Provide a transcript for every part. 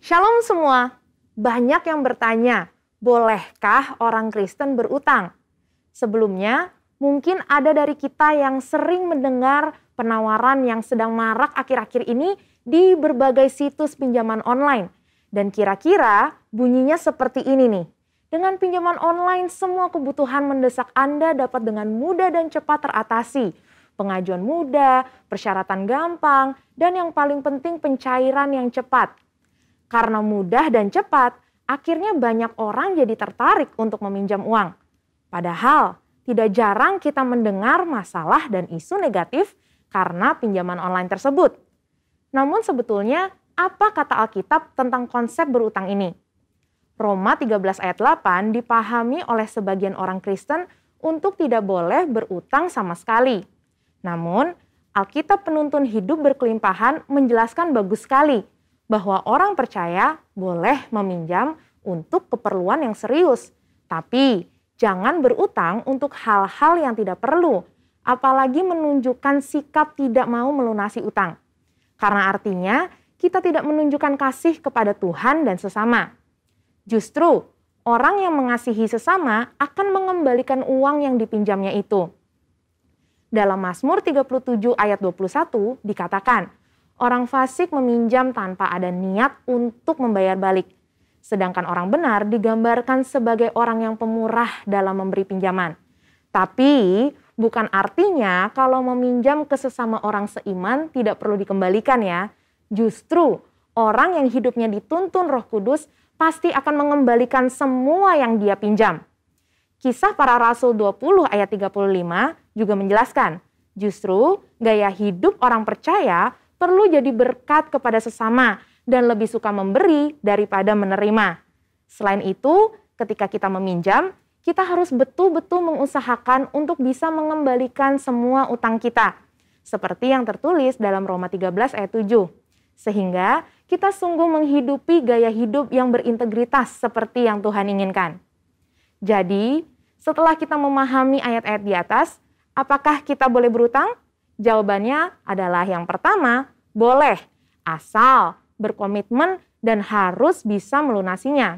Shalom semua. Banyak yang bertanya, bolehkah orang Kristen berutang? Sebelumnya, mungkin ada dari kita yang sering mendengar penawaran yang sedang marak akhir-akhir ini di berbagai situs pinjaman online. Dan kira-kira bunyinya seperti ini nih. Dengan pinjaman online, semua kebutuhan mendesak Anda dapat dengan mudah dan cepat teratasi. Pengajuan mudah, persyaratan gampang, dan yang paling penting pencairan yang cepat. Karena mudah dan cepat, akhirnya banyak orang jadi tertarik untuk meminjam uang. Padahal, tidak jarang kita mendengar masalah dan isu negatif karena pinjaman online tersebut. Namun sebetulnya, apa kata Alkitab tentang konsep berutang ini? Roma 13 ayat 8 dipahami oleh sebagian orang Kristen untuk tidak boleh berutang sama sekali. Namun, Alkitab penuntun hidup berkelimpahan menjelaskan bagus sekali bahwa orang percaya boleh meminjam untuk keperluan yang serius. Tapi, jangan berutang untuk hal-hal yang tidak perlu, apalagi menunjukkan sikap tidak mau melunasi utang. Karena artinya, kita tidak menunjukkan kasih kepada Tuhan dan sesama. Justru, orang yang mengasihi sesama akan mengembalikan uang yang dipinjamnya itu. Dalam Mazmur 37 ayat 21 dikatakan, orang fasik meminjam tanpa ada niat untuk membayar balik. Sedangkan orang benar digambarkan sebagai orang yang pemurah dalam memberi pinjaman. Tapi bukan artinya kalau meminjam ke sesama orang seiman tidak perlu dikembalikan ya. Justru orang yang hidupnya dituntun Roh Kudus pasti akan mengembalikan semua yang dia pinjam. Kisah Para Rasul 20 ayat 35 juga menjelaskan, justru gaya hidup orang percaya perlu jadi berkat kepada sesama dan lebih suka memberi daripada menerima. Selain itu, ketika kita meminjam, kita harus betul-betul mengusahakan untuk bisa mengembalikan semua utang kita. Seperti yang tertulis dalam Roma 13 ayat 7. Sehingga kita sungguh menghidupi gaya hidup yang berintegritas seperti yang Tuhan inginkan. Jadi, setelah kita memahami ayat-ayat di atas, apakah kita boleh berutang? Jawabannya adalah yang pertama, boleh, asal berkomitmen dan harus bisa melunasinya.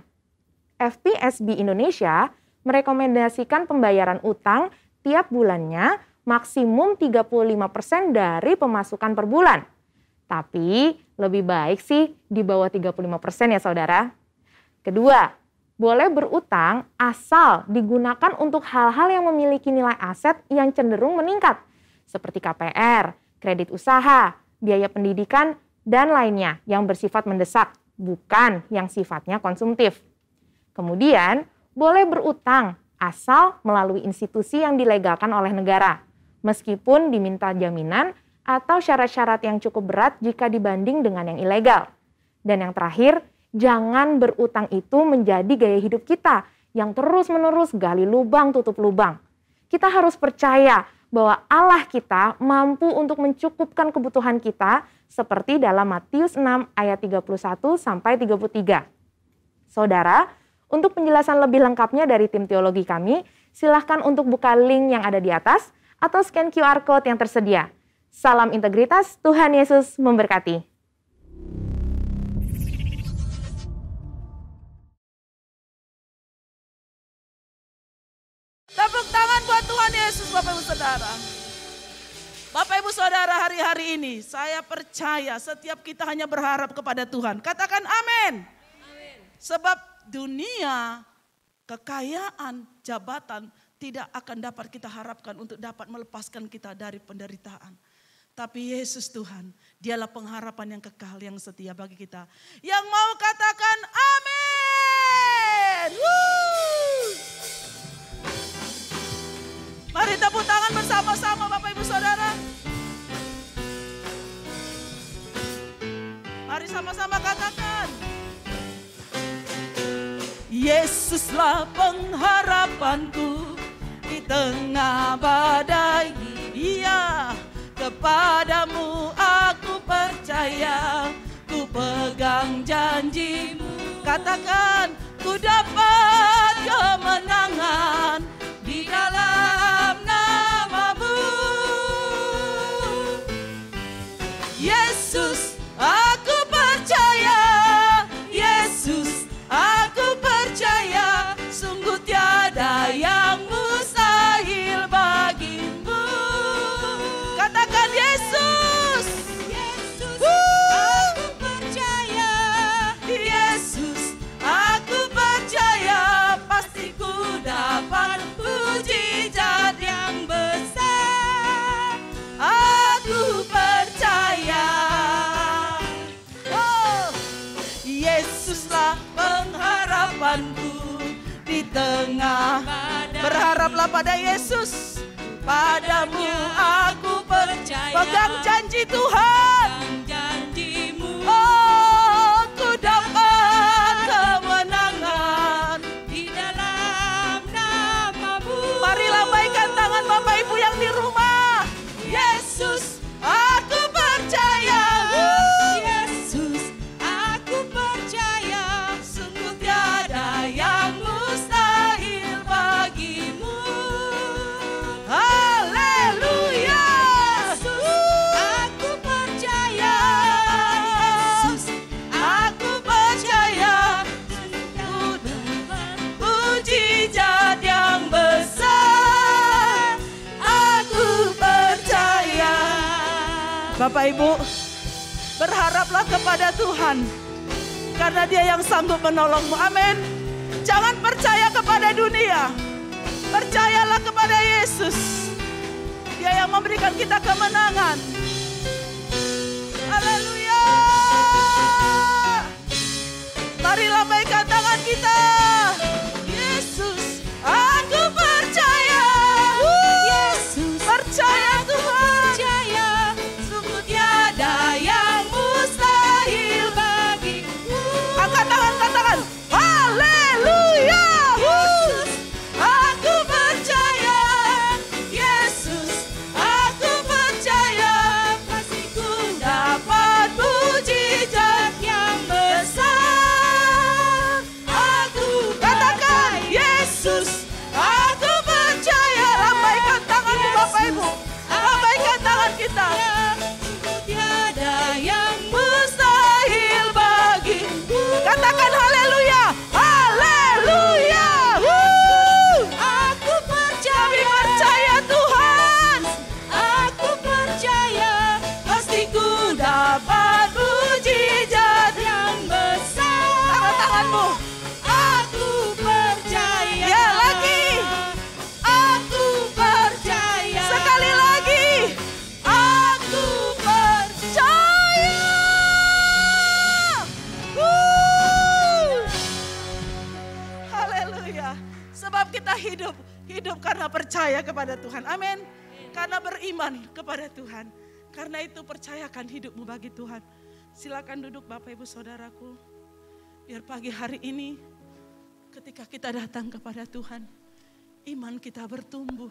FPSB Indonesia merekomendasikan pembayaran utang tiap bulannya maksimum 35% dari pemasukan per bulan. Tapi lebih baik sih di bawah 35% ya saudara. Kedua, boleh berutang asal digunakan untuk hal-hal yang memiliki nilai aset yang cenderung meningkat. Seperti KPR, kredit usaha, biaya pendidikan, dan lainnya yang bersifat mendesak, bukan yang sifatnya konsumtif. Kemudian, boleh berutang asal melalui institusi yang dilegalkan oleh negara, meskipun diminta jaminan atau syarat-syarat yang cukup berat jika dibanding dengan yang ilegal. Dan yang terakhir, jangan berutang itu menjadi gaya hidup kita yang terus-menerus gali lubang tutup lubang. Kita harus percaya bahwa Allah kita mampu untuk mencukupkan kebutuhan kita seperti dalam Matius 6 ayat 31 sampai 33. Saudara, untuk penjelasan lebih lengkapnya dari tim teologi kami, silahkan untuk buka link yang ada di atas atau scan QR Code yang tersedia. Salam integritas, Tuhan Yesus memberkati. Tepuk tangan buat Tuhan Yesus, Bapak Ibu Saudara. Bapak Ibu Saudara, hari-hari ini saya percaya setiap kita hanya berharap kepada Tuhan. Katakan amin. Amin. Sebab dunia, kekayaan, jabatan tidak akan dapat kita harapkan untuk dapat melepaskan kita dari penderitaan. Tapi Yesus Tuhan, dialah pengharapan yang kekal, yang setia bagi kita. Yang mau katakan amin. Mari tepuk tangan bersama-sama Bapak Ibu Saudara. Mari sama-sama katakan. Yesuslah pengharapanku di tengah badai. Dia kepadamu aku percaya, ku pegang janjimu. Katakan, ku dapat kemenangan di dalam namamu. Yesus, aku percaya. Berharaplah pada Yesus. Padamu aku percaya. Pegang janji Tuhan. Oh, ku dapat kemenangan di dalam nama-Mu. Mari lambaikan tangan Bapak Ibu yang di rumah. Yesus, aku percaya. Yesus, aku percaya. Sungguh tiada yang mustahil bagimu. Haleluya. Aku percaya. Yesus, aku percaya. Mujizat yang besar, aku percaya. Bapak Ibu, berharaplah kepada Tuhan, karena Dia yang sanggup menolongmu. Amin. Jangan percaya kepada dunia, percayalah kepada Yesus. Dia yang memberikan kita kemenangan. Haleluya. Mari lambaikan tangan kita. Yesus, aku percaya. Yesus, Percaya Tuhan. percaya. Sungguh tiada yang mustahil bagimu. Angkat tangan, angkat tangan. Haleluya. Aku percaya. Yesus, aku percaya. Kasih-Ku dapat mujizat yang besar. Aku katakan, Yesus, aku percaya. Lambaikan tanganmu Bapak Ibu. Lambaikan tangan kita. Tiada yang mustahil bagimu. Katakan haleluya. Haleluya. Aku percaya. Kami percaya Tuhan. Aku percaya. Pasti ku dapat mujizat yang besar. Angkat tanganmu. Aku percaya. Ya lagi. Aku percaya. Sekali lagi. Aku percaya. Haleluya. Sebab kita hidup karena percaya kepada Tuhan. Amin. Karena beriman kepada Tuhan. Karena itu percayakan hidupmu bagi Tuhan. Silakan duduk Bapak Ibu Saudaraku. Biar pagi hari ini ketika kita datang kepada Tuhan, iman kita bertumbuh,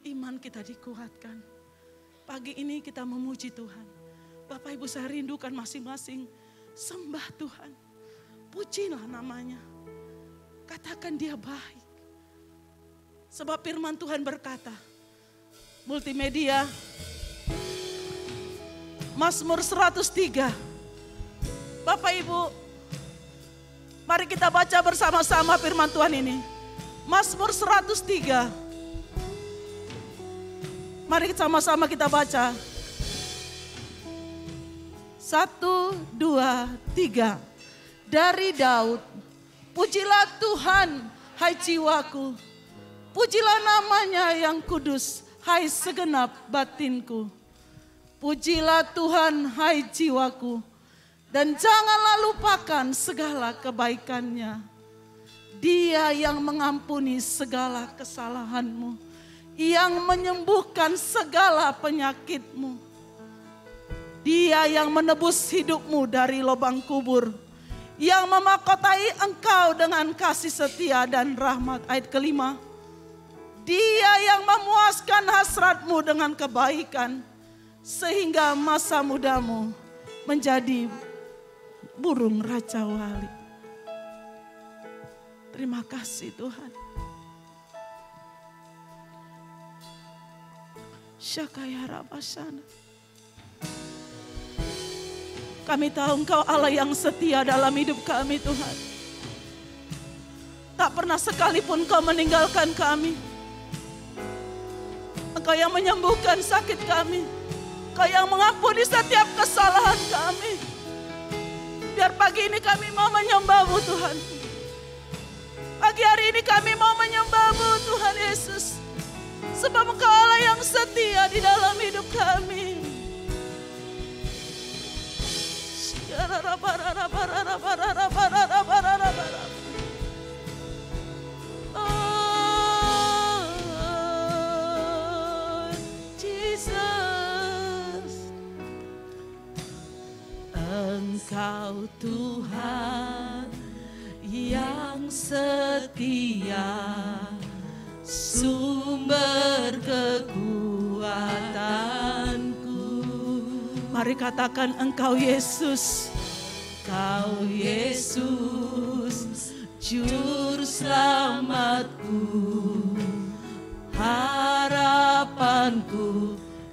iman kita dikuatkan. Pagi ini kita memuji Tuhan. Bapak Ibu saya rindukan masing-masing sembah Tuhan. Pujilah namanya. Katakan Dia baik. Sebab firman Tuhan berkata, multimedia, Mazmur 103. Bapak Ibu, mari kita baca bersama-sama firman Tuhan ini. Mazmur 103. Mari sama-sama kita baca. 1, 2, 3. Dari Daud, pujilah Tuhan, hai jiwaku. Pujilah namanya yang kudus, hai segenap batinku. Pujilah Tuhan, hai jiwaku. Dan janganlah lupakan segala kebaikannya. Dia yang mengampuni segala kesalahanmu. Yang menyembuhkan segala penyakitmu. Dia yang menebus hidupmu dari lubang kubur. Yang memahkotai engkau dengan kasih setia dan rahmat. Ayat kelima. Dia yang memuaskan hasratmu dengan kebaikan. Sehingga masa mudamu menjadi burung Raja Wali. Terima kasih Tuhan. Syakaya Rabasana. Kami tahu Engkau Allah yang setia dalam hidup kami Tuhan. Tak pernah sekalipun Engkau meninggalkan kami. Engkau yang menyembuhkan sakit kami. Engkau yang mengampuni setiap kesalahan kami. Biar pagi ini kami mau menyembah-Mu Tuhan. Pagi hari ini kami mau menyembah-Mu Tuhan Yesus. Sebab Engkau Allah yang setia di dalam hidup kami. Engkau Tuhan yang setia, sumber kekuatanku. Mari katakan Engkau Yesus. Engkau Yesus, juru selamatku, harapanku,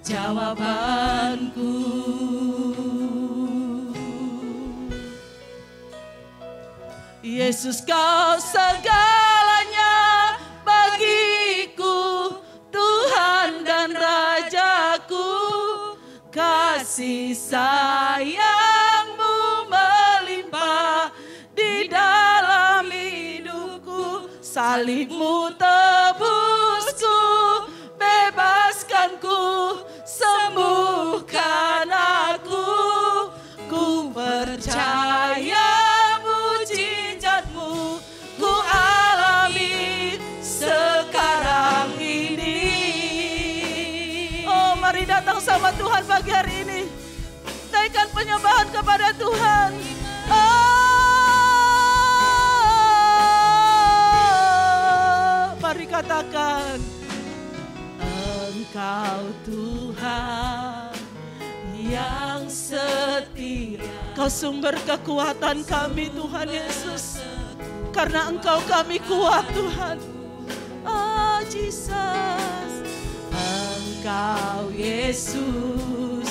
jawabanku. Yesus, Kau segalanya bagiku, Tuhan dan Rajaku. Kasih sayang-Mu melimpah di dalam hidupku. Salib-Mu tebusku, bebaskanku, sembuhkan aku. Ku percaya mujizat-Mu, ku alami sekarang ini. Oh, mari datang sama Tuhan pagi hari ini. Naikkan penyembahan kepada Tuhan. Mari katakan, Engkau Tuhan yang setia. Kau sumber kekuatan kami Tuhan Yesus. Karena Engkau kami kuat Tuhan. Oh Jesus. Engkau Yesus,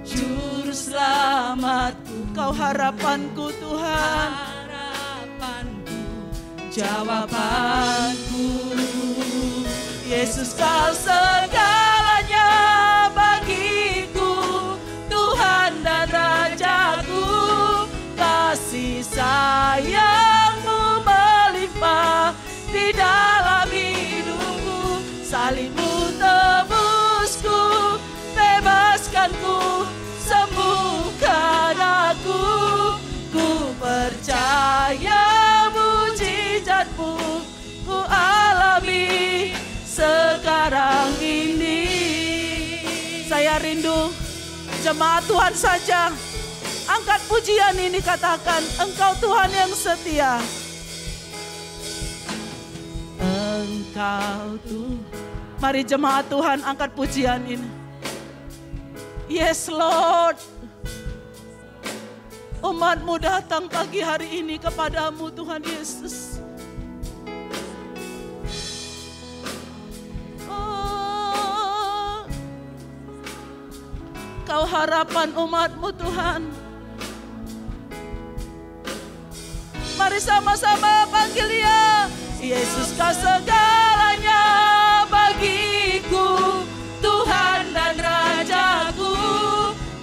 juru selamatku. Kau harapanku Tuhan. Harapanku, jawabanku. Yesus, Kau segalanya bagiku, Tuhan dan Rajaku. Kasih sayang-Mu melimpah di dalam hidupku. Salib-Mu tebusku, bebaskanku, sembuhkan aku. Ku percaya mujizat-Mu, ku alami sekarang ini. Saya rindu jemaat Tuhan saja. Angkat pujian ini, katakan, Engkau Tuhan yang setia. Engkau Tuhan. Mari jemaat Tuhan angkat pujian ini. Yes Lord. Umat-Mu datang pagi hari ini kepadamu Tuhan Yesus. Oh, Kau harapan umat-Mu Tuhan. Mari sama-sama panggil Dia. Yesus, Kau segalanya bagiku, Tuhan dan Rajaku.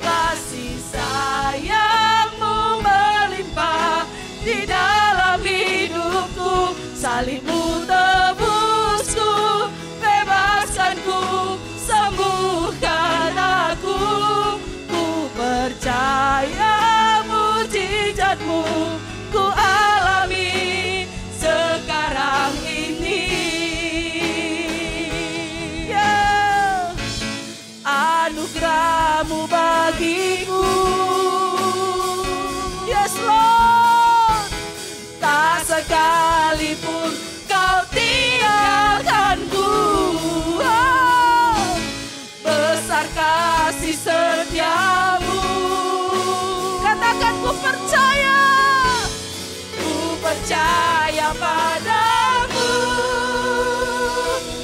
Kasih sayang-Mu melimpah di dalam hidupku. Salib-Mu tebusku, bebaskanku, sembuhkan aku. Ku percaya mujizat-Mu, ku alami sekarang ini. Yeah. Anugerah-Mu bagiku. Yes Lord. Tak sekalipun Kau tinggalkanku. Oh, besar kasih setia-Mu. Katakan, ku percaya. Percaya padamu,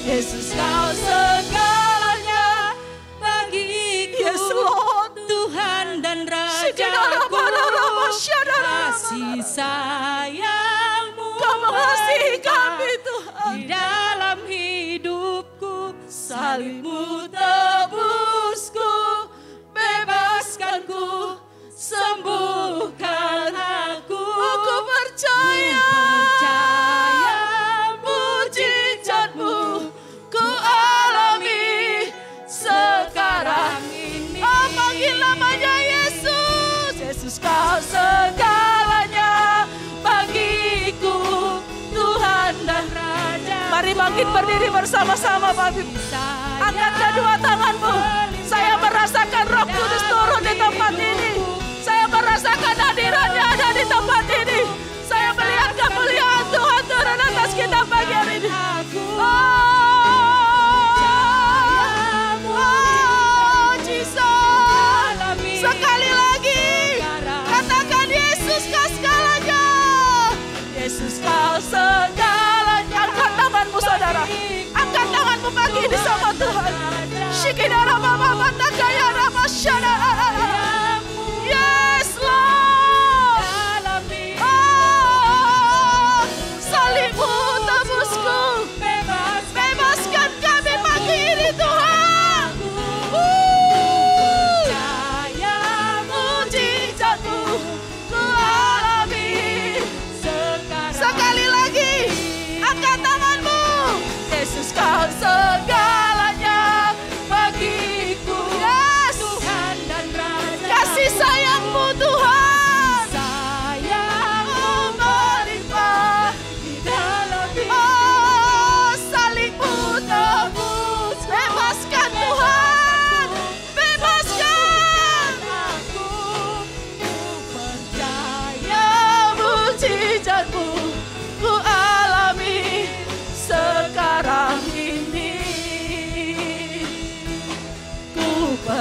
Yesus, Kau segalanya bagiku. Yes Lord. Tuhan dan Rajaku. Kasih sayang-Mu Kau mengasihi kami Tuhan di dalam hidupku. Salib-Mu tebusku, bebaskanku, sembuhkan aku. Aku percaya mujizat-Mu, ku alami sekarang ini. Oh, panggil namanya Yesus. Yesus, Kau segalanya bagiku, Tuhan dan Raja. Mari bangkit berdiri bersama-sama, Bapak. Angkat kedua tanganmu. Saya merasakan Roh Kudus turun di tempat ini. Saya merasakan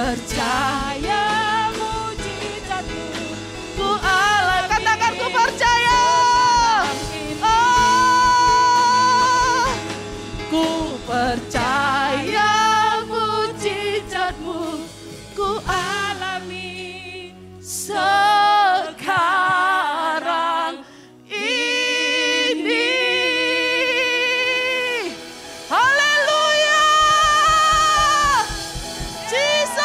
percaya mujizatmu. Ku alami. Katakan ku percaya. Ku percaya mujizatmu. Ku alami sekarang ini. Haleluya. Jesus.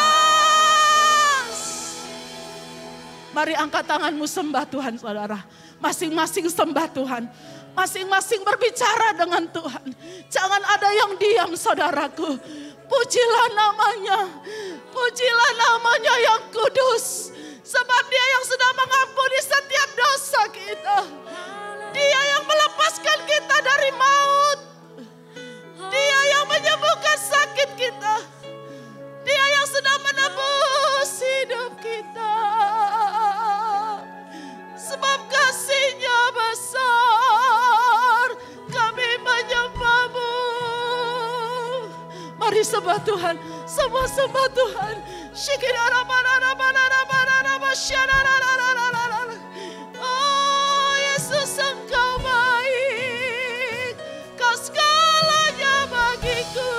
Mari angkat tanganmu sembah Tuhan, saudara. Masing-masing sembah Tuhan. Masing-masing berbicara dengan Tuhan. Jangan ada yang diam, saudaraku. Pujilah namanya. Pujilah namanya yang kudus. Sebab dia yang sudah mengampuni setiap dosa kita. Dia yang melepaskan kita dari maut. Dia yang menyembuhkan sakit kita. Dia yang sudah menebus hidup kita. Sebab kasih-Nya besar, kami menyembah-Mu. Mari sembah Tuhan, semua sembah Tuhan. Oh Yesus, Engkau baik, Kau segalanya bagiku,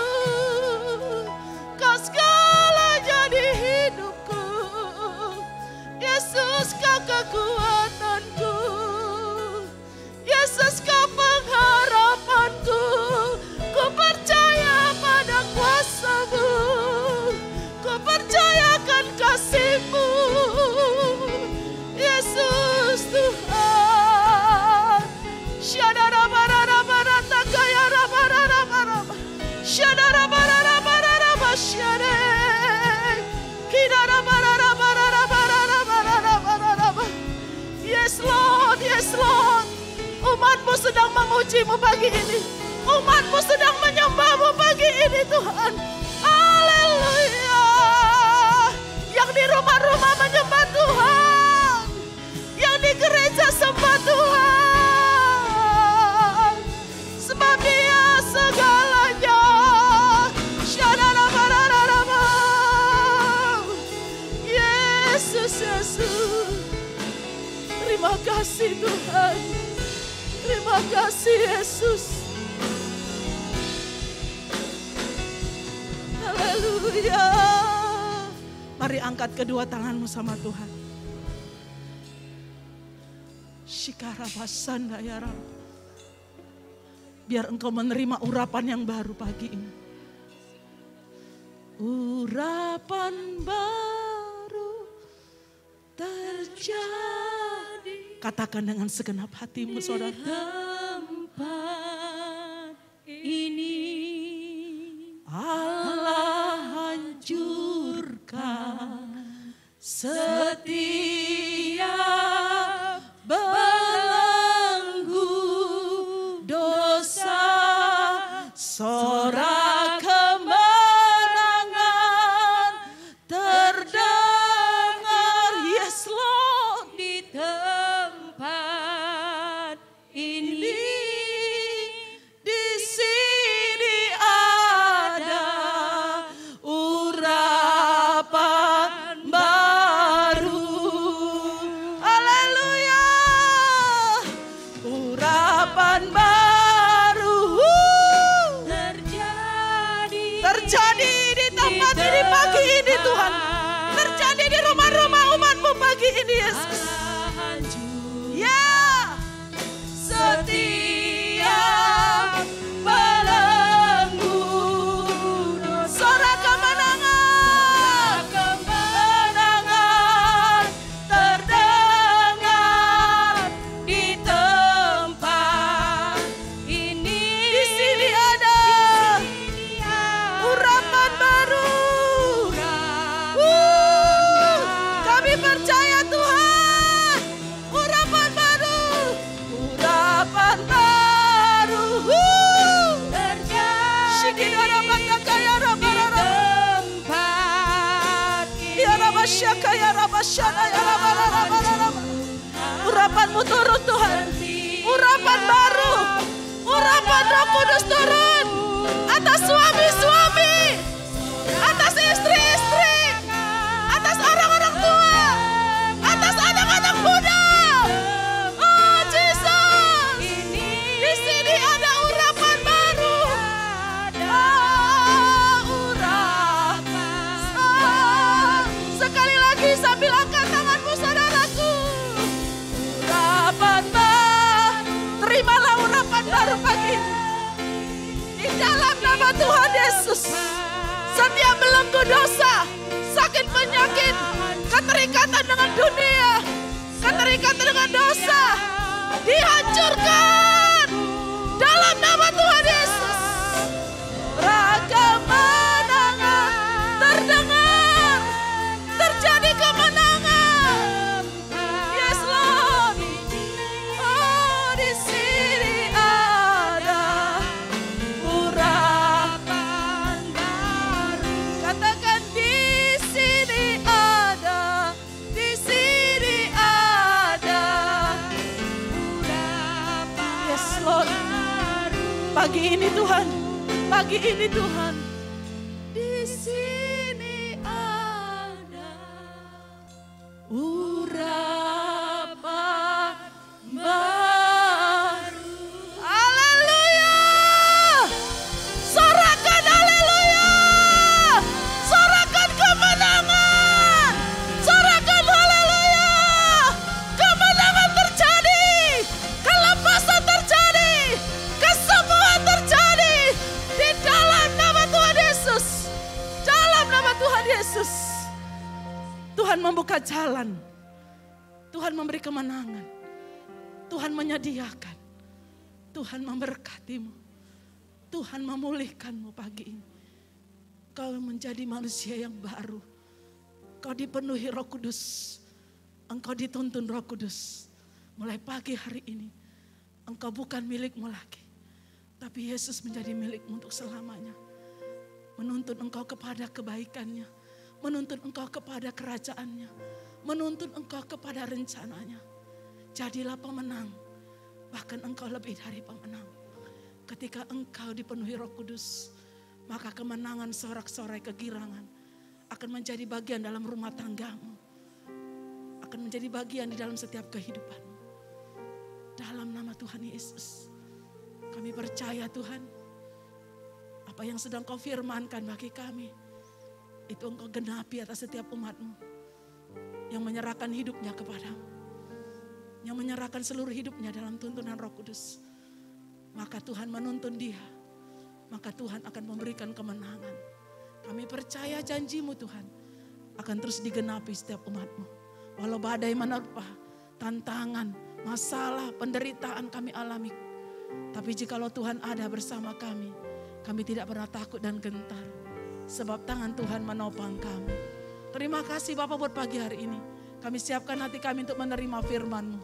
Kau segalanya di hidupku. Yesus, Kau kekuatanku, Yesus, Kau pengharapanku. Ku percaya pada kuasa-Mu, ku percayakan kasih-Mu. Yesus Tuhan. Yes Lord, yes Lord. Umat-Mu sedang memuji-Mu pagi ini. Umat-Mu sedang menyembah-Mu pagi ini Tuhan. Haleluya. Yang di rumah-rumah menyembah Tuhan. Yang di gereja sembah Tuhan. Sebab Dia segalanya. Yesus, Yesus. Terima kasih Tuhan. Terima kasih Yesus. Haleluya. Mari angkat kedua tanganmu sama Tuhan. Shikarabasanda ya Rab. Biar engkau menerima urapan yang baru pagi ini. Urapan baru terjadi. Katakan dengan segenap hatimu saudara. Tempat ini Allah hancurkan setiap belenggu dosa. Sorak kemenangan terdengar. Yes Lord. di tempat ini. Di sini ada urapan baru. Haleluya. Urapan baru. Terjadi di tempat ini pagi ini Tuhan. Terjadi di rumah-rumah umat-Mu pagi ini Yesus. Ya. Setiap belenggu sorak kemenangan terdengar di tempat ini. Di sini ada urapan baru. Kami percaya Tuhan. Urapan baru. Urapan baru. Shikidara bakakaya rabarara. Ya rabasyaka ya rabasyana ya rabarara. Urapan-Mu turun Tuhan. Urapan baru. Urapan Roh Kudus turun atas suami-suami, atas istri-istri, Setiap belenggu dosa, sakit penyakit, keterikatan dengan dunia, keterikatan dengan dosa, dihancurkan dalam nama Tuhan Yesus. Kemenangan terdengar, terjadi kemenangan. Yes Lord. Oh, di sini ada urapan baru. Katakan di sini ada, di sini ada urapan. Yes Lord. Pagi ini Tuhan, pagi ini Tuhan, di sini ada urapan baru. Haleluya! Sorakan haleluya! Sorakan kemenangan! Sorakan haleluya! Kemenangan terjadi, kelepasan terjadi, kesembuhan terjadi di dalam nama Tuhan Yesus. Dalam nama Tuhan Yesus. Tuhan membuka jalan. Tuhan memberi kemenangan. Tuhan menyediakan. Tuhan memberkatimu. Tuhan memulihkanmu pagi ini. Kau menjadi manusia yang baru. Kau dipenuhi Roh Kudus. Engkau dituntun Roh Kudus. Mulai pagi hari ini, engkau bukan milikmu lagi. Tapi Yesus menjadi milikmu untuk selamanya. Menuntun engkau kepada kebaikannya. Menuntun engkau kepada kerajaannya. Menuntun engkau kepada rencananya. Jadilah pemenang. Bahkan engkau lebih dari pemenang. Ketika engkau dipenuhi Roh Kudus, maka kemenangan sorak-sorai kegirangan akan menjadi bagian dalam rumah tanggamu. Akan menjadi bagian di dalam setiap kehidupanmu. Dalam nama Tuhan Yesus. Kami percaya Tuhan, apa yang sedang kau firmankan bagi kami, itu engkau genapi atas setiap umatmu yang menyerahkan hidupnya kepadamu, yang menyerahkan seluruh hidupnya dalam tuntunan Roh Kudus. Maka Tuhan menuntun dia, maka Tuhan akan memberikan kemenangan. Kami percaya janjimu Tuhan akan terus digenapi setiap umatmu. Walau badai menerpa, tantangan, masalah, penderitaan kami alami. Tapi jikalau Tuhan ada bersama kami tidak pernah takut dan gentar. Sebab tangan Tuhan menopang kami. Terima kasih Bapak buat pagi hari ini. Kami siapkan hati kami untuk menerima firman-Mu.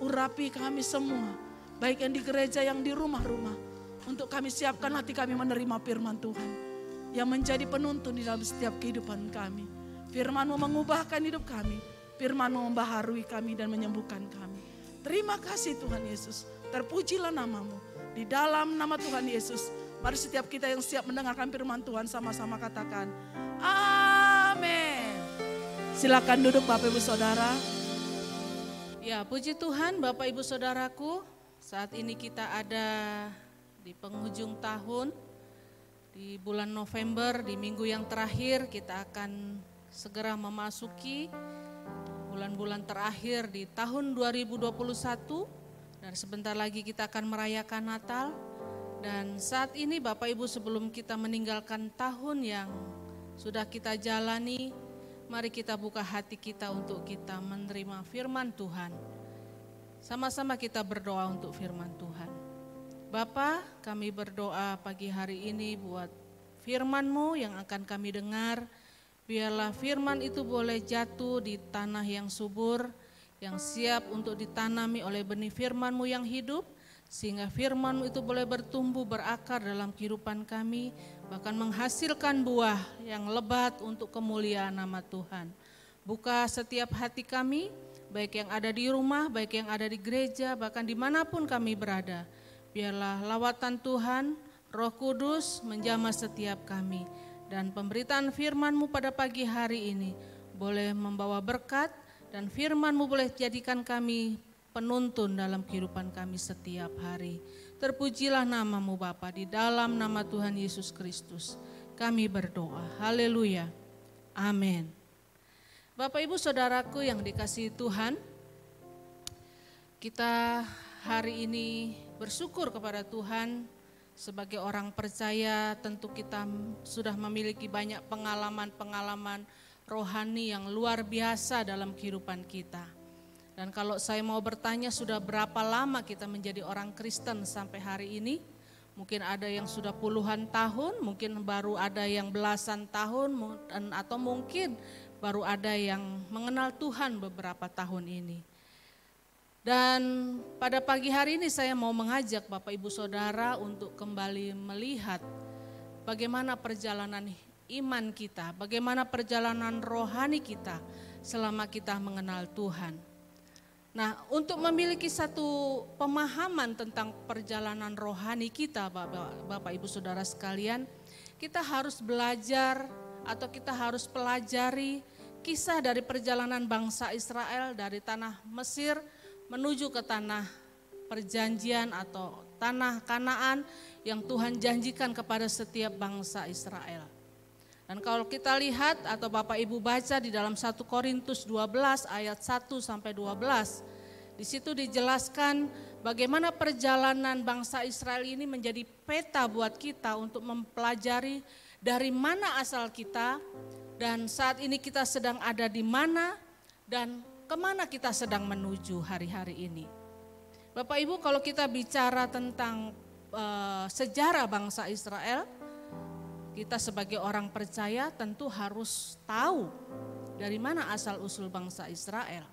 Urapi kami semua, baik yang di gereja, yang di rumah-rumah. Untuk kami siapkan hati kami menerima firman Tuhan. Yang menjadi penuntun di dalam setiap kehidupan kami. Firman-Mu mengubahkan hidup kami. Firman-Mu membaharui kami dan menyembuhkan kami. Terima kasih Tuhan Yesus. Terpujilah nama-Mu. Di dalam nama Tuhan Yesus. Mari setiap kita yang siap mendengarkan firman Tuhan sama-sama katakan. Amin. Silakan duduk Bapak Ibu Saudara. Ya, puji Tuhan Bapak Ibu Saudaraku. Saat ini kita ada di penghujung tahun. Di bulan November, di minggu yang terakhir kita akan segera memasuki bulan-bulan terakhir di tahun 2021. Dan sebentar lagi kita akan merayakan Natal. Dan saat ini Bapak Ibu sebelum kita meninggalkan tahun yang sudah kita jalani, mari kita buka hati kita untuk kita menerima firman Tuhan. Sama-sama kita berdoa untuk firman Tuhan. Bapa, kami berdoa pagi hari ini buat firman-Mu yang akan kami dengar. Biarlah firman itu boleh jatuh di tanah yang subur, yang siap untuk ditanami oleh benih firman-Mu yang hidup, sehingga firman-Mu itu boleh bertumbuh berakar dalam kehidupan kami, bahkan menghasilkan buah yang lebat untuk kemuliaan nama Tuhan. Buka setiap hati kami, baik yang ada di rumah, baik yang ada di gereja, bahkan dimanapun kami berada. Biarlah lawatan Tuhan, Roh Kudus menjamah setiap kami, dan pemberitaan firman-Mu pada pagi hari ini boleh membawa berkat, dan firman-Mu boleh jadikan kami penuntun dalam kehidupan kami setiap hari. Terpujilah nama-Mu Bapa, di dalam nama Tuhan Yesus Kristus kami berdoa. Haleluya. Amin. Bapak Ibu Saudaraku yang dikasihi Tuhan, kita hari ini bersyukur kepada Tuhan Sebagai orang percaya tentu kita sudah memiliki banyak pengalaman-pengalaman rohani yang luar biasa dalam kehidupan kita. Dan kalau saya mau bertanya, sudah berapa lama kita menjadi orang Kristen sampai hari ini? Mungkin ada yang sudah puluhan tahun, mungkin baru ada yang belasan tahun, atau mungkin baru ada yang mengenal Tuhan beberapa tahun ini. Dan pada pagi hari ini saya mau mengajak Bapak Ibu Saudara untuk kembali melihat bagaimana perjalanan iman kita, bagaimana perjalanan rohani kita selama kita mengenal Tuhan. Nah, untuk memiliki satu pemahaman tentang perjalanan rohani kita, Bapak Ibu Saudara sekalian, kita harus belajar atau kita harus pelajari kisah dari perjalanan bangsa Israel dari tanah Mesir menuju ke tanah perjanjian atau tanah Kanaan yang Tuhan janjikan kepada setiap bangsa Israel. Dan kalau kita lihat atau Bapak Ibu baca di dalam 1 Korintus 12 ayat 1 sampai 12, di situ dijelaskan bagaimana perjalanan bangsa Israel ini menjadi peta buat kita untuk mempelajari dari mana asal kita dan saat ini kita sedang ada di mana dan kemana kita sedang menuju hari-hari ini. Bapak Ibu, kalau kita bicara tentang sejarah bangsa Israel, kita sebagai orang percaya tentu harus tahu dari mana asal-usul bangsa Israel.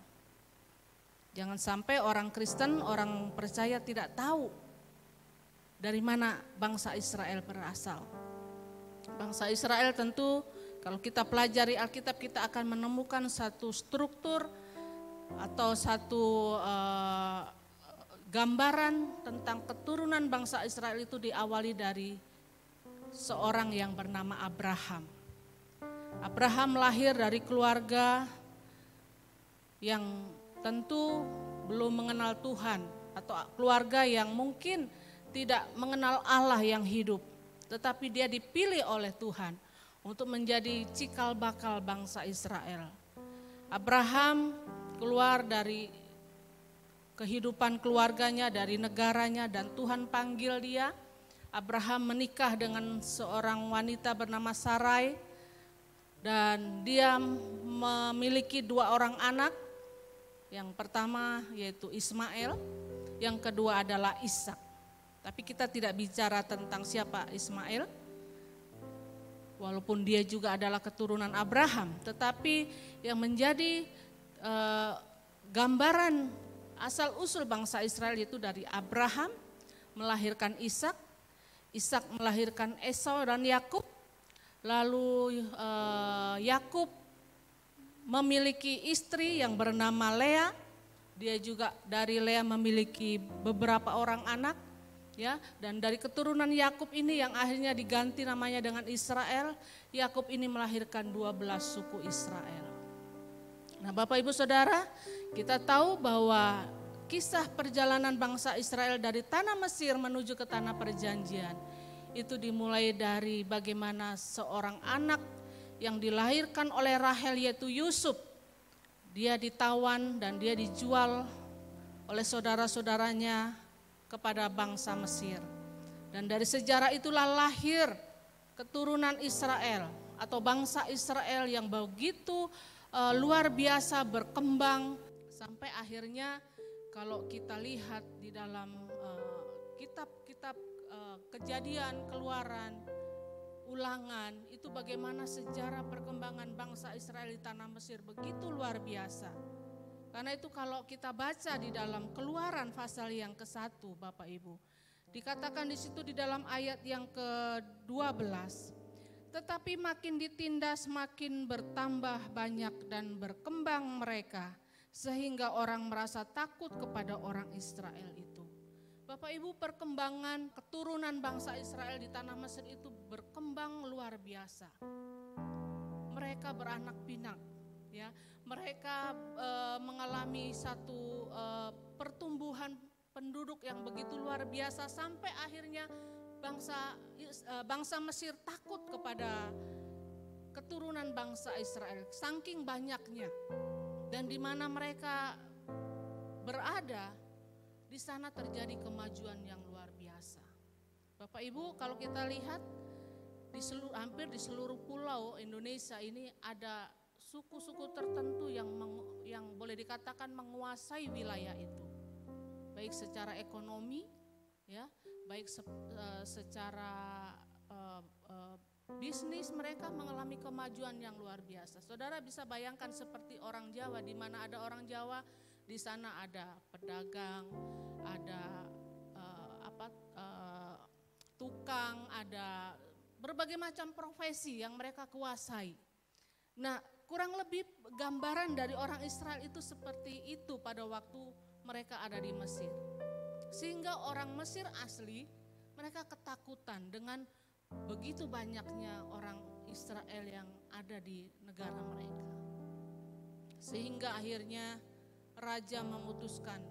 Jangan sampai orang Kristen, orang percaya tidak tahu dari mana bangsa Israel berasal. Bangsa Israel tentu kalau kita pelajari Alkitab kita akan menemukan satu struktur atau satu gambaran tentang keturunan bangsa Israel itu diawali dari seorang yang bernama Abraham. Abraham lahir dari keluarga yang tentu belum mengenal Tuhan atau keluarga yang mungkin tidak mengenal Allah yang hidup, tetapi dia dipilih oleh Tuhan untuk menjadi cikal bakal bangsa Israel. Abraham keluar dari kehidupan keluarganya, dari negaranya, dan Tuhan panggil dia. Abraham menikah dengan seorang wanita bernama Sarai dan dia memiliki 2 orang anak. Yang pertama yaitu Ismail, yang kedua adalah Ishak. Tapi kita tidak bicara tentang siapa Ismail, walaupun dia juga adalah keturunan Abraham. Tetapi yang menjadi gambaran asal-usul bangsa Israel itu dari Abraham melahirkan Ishak, Ishak melahirkan Esau dan Yakub. Lalu Yakub memiliki istri yang bernama Lea. Dia juga dari Lea memiliki beberapa orang anak, ya. Dan dari keturunan Yakub ini yang akhirnya diganti namanya dengan Israel, Yakub ini melahirkan 12 suku Israel. Nah, Bapak Ibu Saudara, kita tahu bahwa kisah perjalanan bangsa Israel dari tanah Mesir menuju ke tanah perjanjian itu dimulai dari bagaimana seorang anak yang dilahirkan oleh Rahel yaitu Yusuf. Dia ditawan dan dia dijual oleh saudara-saudaranya kepada bangsa Mesir. Dan dari sejarah itulah lahir keturunan Israel atau bangsa Israel yang begitu luar biasa berkembang sampai akhirnya kalau kita lihat di dalam kitab-kitab Kejadian, Keluaran, Ulangan, itu bagaimana sejarah perkembangan bangsa Israel di tanah Mesir begitu luar biasa. Karena itu kalau kita baca di dalam Keluaran pasal yang ke-1 Bapak Ibu, dikatakan di situ di dalam ayat yang ke-12, tetapi makin ditindas makin bertambah banyak dan berkembang mereka sehingga orang merasa takut kepada orang Israel itu. Bapak Ibu, perkembangan keturunan bangsa Israel di tanah Mesir itu berkembang luar biasa. Mereka beranak pinak, ya. Mereka mengalami satu pertumbuhan penduduk yang begitu luar biasa sampai akhirnya bangsa Mesir takut kepada keturunan bangsa Israel saking banyaknya. Dan di mana mereka berada, di sana terjadi kemajuan yang luar biasa. Bapak Ibu, kalau kita lihat hampir di seluruh pulau Indonesia ini ada suku-suku tertentu yang boleh dikatakan menguasai wilayah itu, baik secara ekonomi, ya, baik secara bisnis. Mereka mengalami kemajuan yang luar biasa. Saudara bisa bayangkan seperti orang Jawa, di mana ada orang Jawa, di sana ada pedagang, ada tukang, ada berbagai macam profesi yang mereka kuasai. Nah, kurang lebih gambaran dari orang Israel itu seperti itu pada waktu mereka ada di Mesir. Sehingga orang Mesir asli, mereka ketakutan dengan begitu banyaknya orang Israel yang ada di negara mereka. Sehingga akhirnya raja memutuskan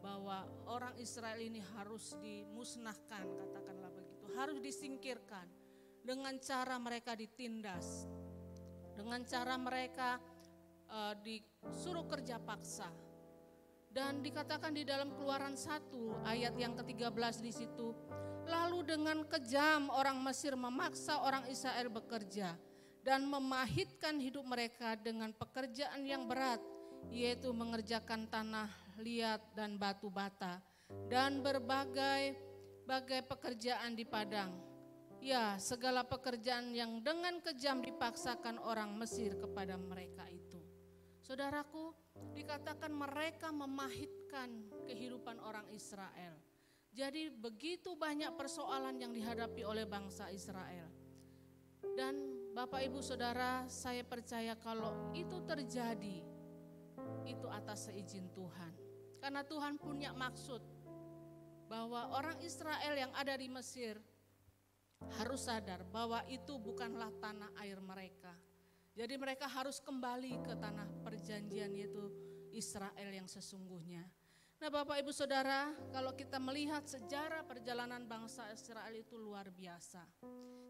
bahwa orang Israel ini harus dimusnahkan, katakanlah begitu, harus disingkirkan dengan cara mereka ditindas, dengan cara mereka disuruh kerja paksa. Dan dikatakan di dalam Keluaran 1 ayat yang ke-13 di situ, lalu dengan kejam orang Mesir memaksa orang Israel bekerja dan memahitkan hidup mereka dengan pekerjaan yang berat, yaitu mengerjakan tanah liat dan batu bata dan berbagai pekerjaan di padang. Ya, segala pekerjaan yang dengan kejam dipaksakan orang Mesir kepada mereka itu. Saudaraku, dikatakan mereka memahitkan kehidupan orang Israel. Jadi begitu banyak persoalan yang dihadapi oleh bangsa Israel. Dan Bapak Ibu Saudara, saya percaya kalau itu terjadi, itu atas seizin Tuhan. Karena Tuhan punya maksud bahwa orang Israel yang ada di Mesir harus sadar bahwa itu bukanlah tanah air mereka. Jadi mereka harus kembali ke tanah perjanjian, yaitu Israel yang sesungguhnya. Nah Bapak Ibu Saudara, kalau kita melihat sejarah perjalanan bangsa Israel itu luar biasa.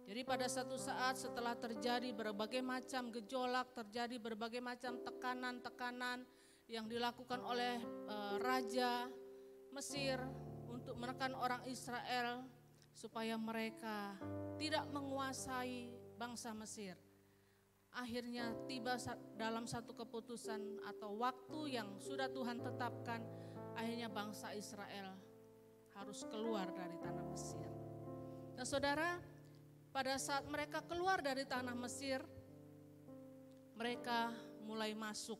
Jadi pada satu saat setelah terjadi berbagai macam gejolak, terjadi berbagai macam tekanan-tekanan yang dilakukan oleh Raja Mesir untuk menekan orang Israel supaya mereka tidak menguasai bangsa Mesir. Akhirnya tiba dalam satu keputusan atau waktu yang sudah Tuhan tetapkan, akhirnya bangsa Israel harus keluar dari tanah Mesir. Nah saudara, pada saat mereka keluar dari tanah Mesir, mereka mulai masuk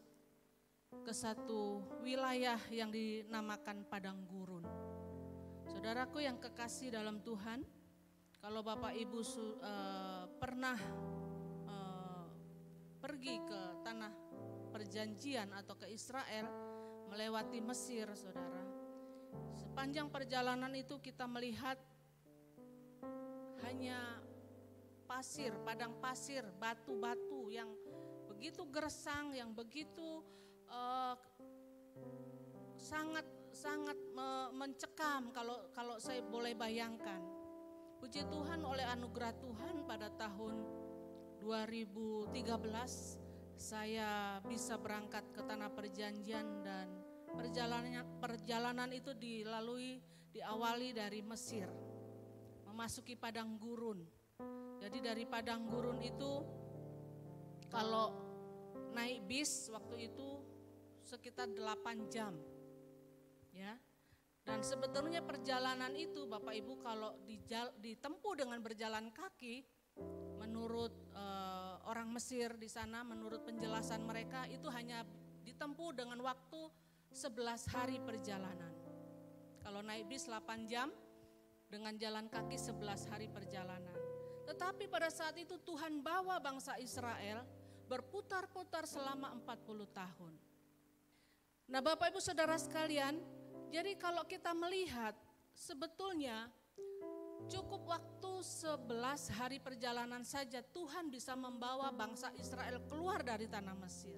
ke satu wilayah yang dinamakan Padang Gurun. Saudaraku yang kekasih dalam Tuhan, kalau Bapak Ibu pernah pergi ke tanah perjanjian atau ke Israel, melewati Mesir, saudara. Sepanjang perjalanan itu kita melihat hanya pasir, padang pasir, batu-batu yang begitu gersang, yang begitu sangat mencekam kalau saya boleh bayangkan. Puji Tuhan, oleh anugerah Tuhan pada tahun 2013 saya bisa berangkat ke tanah perjanjian, dan perjalanan itu diawali dari Mesir memasuki Padang Gurun. Jadi dari Padang Gurun itu kalau naik bis waktu itu sekitar 8 jam. Ya. Dan sebetulnya perjalanan itu Bapak Ibu kalau ditempuh dengan berjalan kaki, menurut orang Mesir di sana, menurut penjelasan mereka itu hanya ditempuh dengan waktu 11 hari perjalanan. Kalau naik bis 8 jam, dengan jalan kaki 11 hari perjalanan. Tetapi pada saat itu Tuhan bawa bangsa Israel berputar-putar selama 40 tahun. Nah Bapak Ibu Saudara sekalian, jadi kalau kita melihat sebetulnya cukup waktu 11 hari perjalanan saja Tuhan bisa membawa bangsa Israel keluar dari tanah Mesir.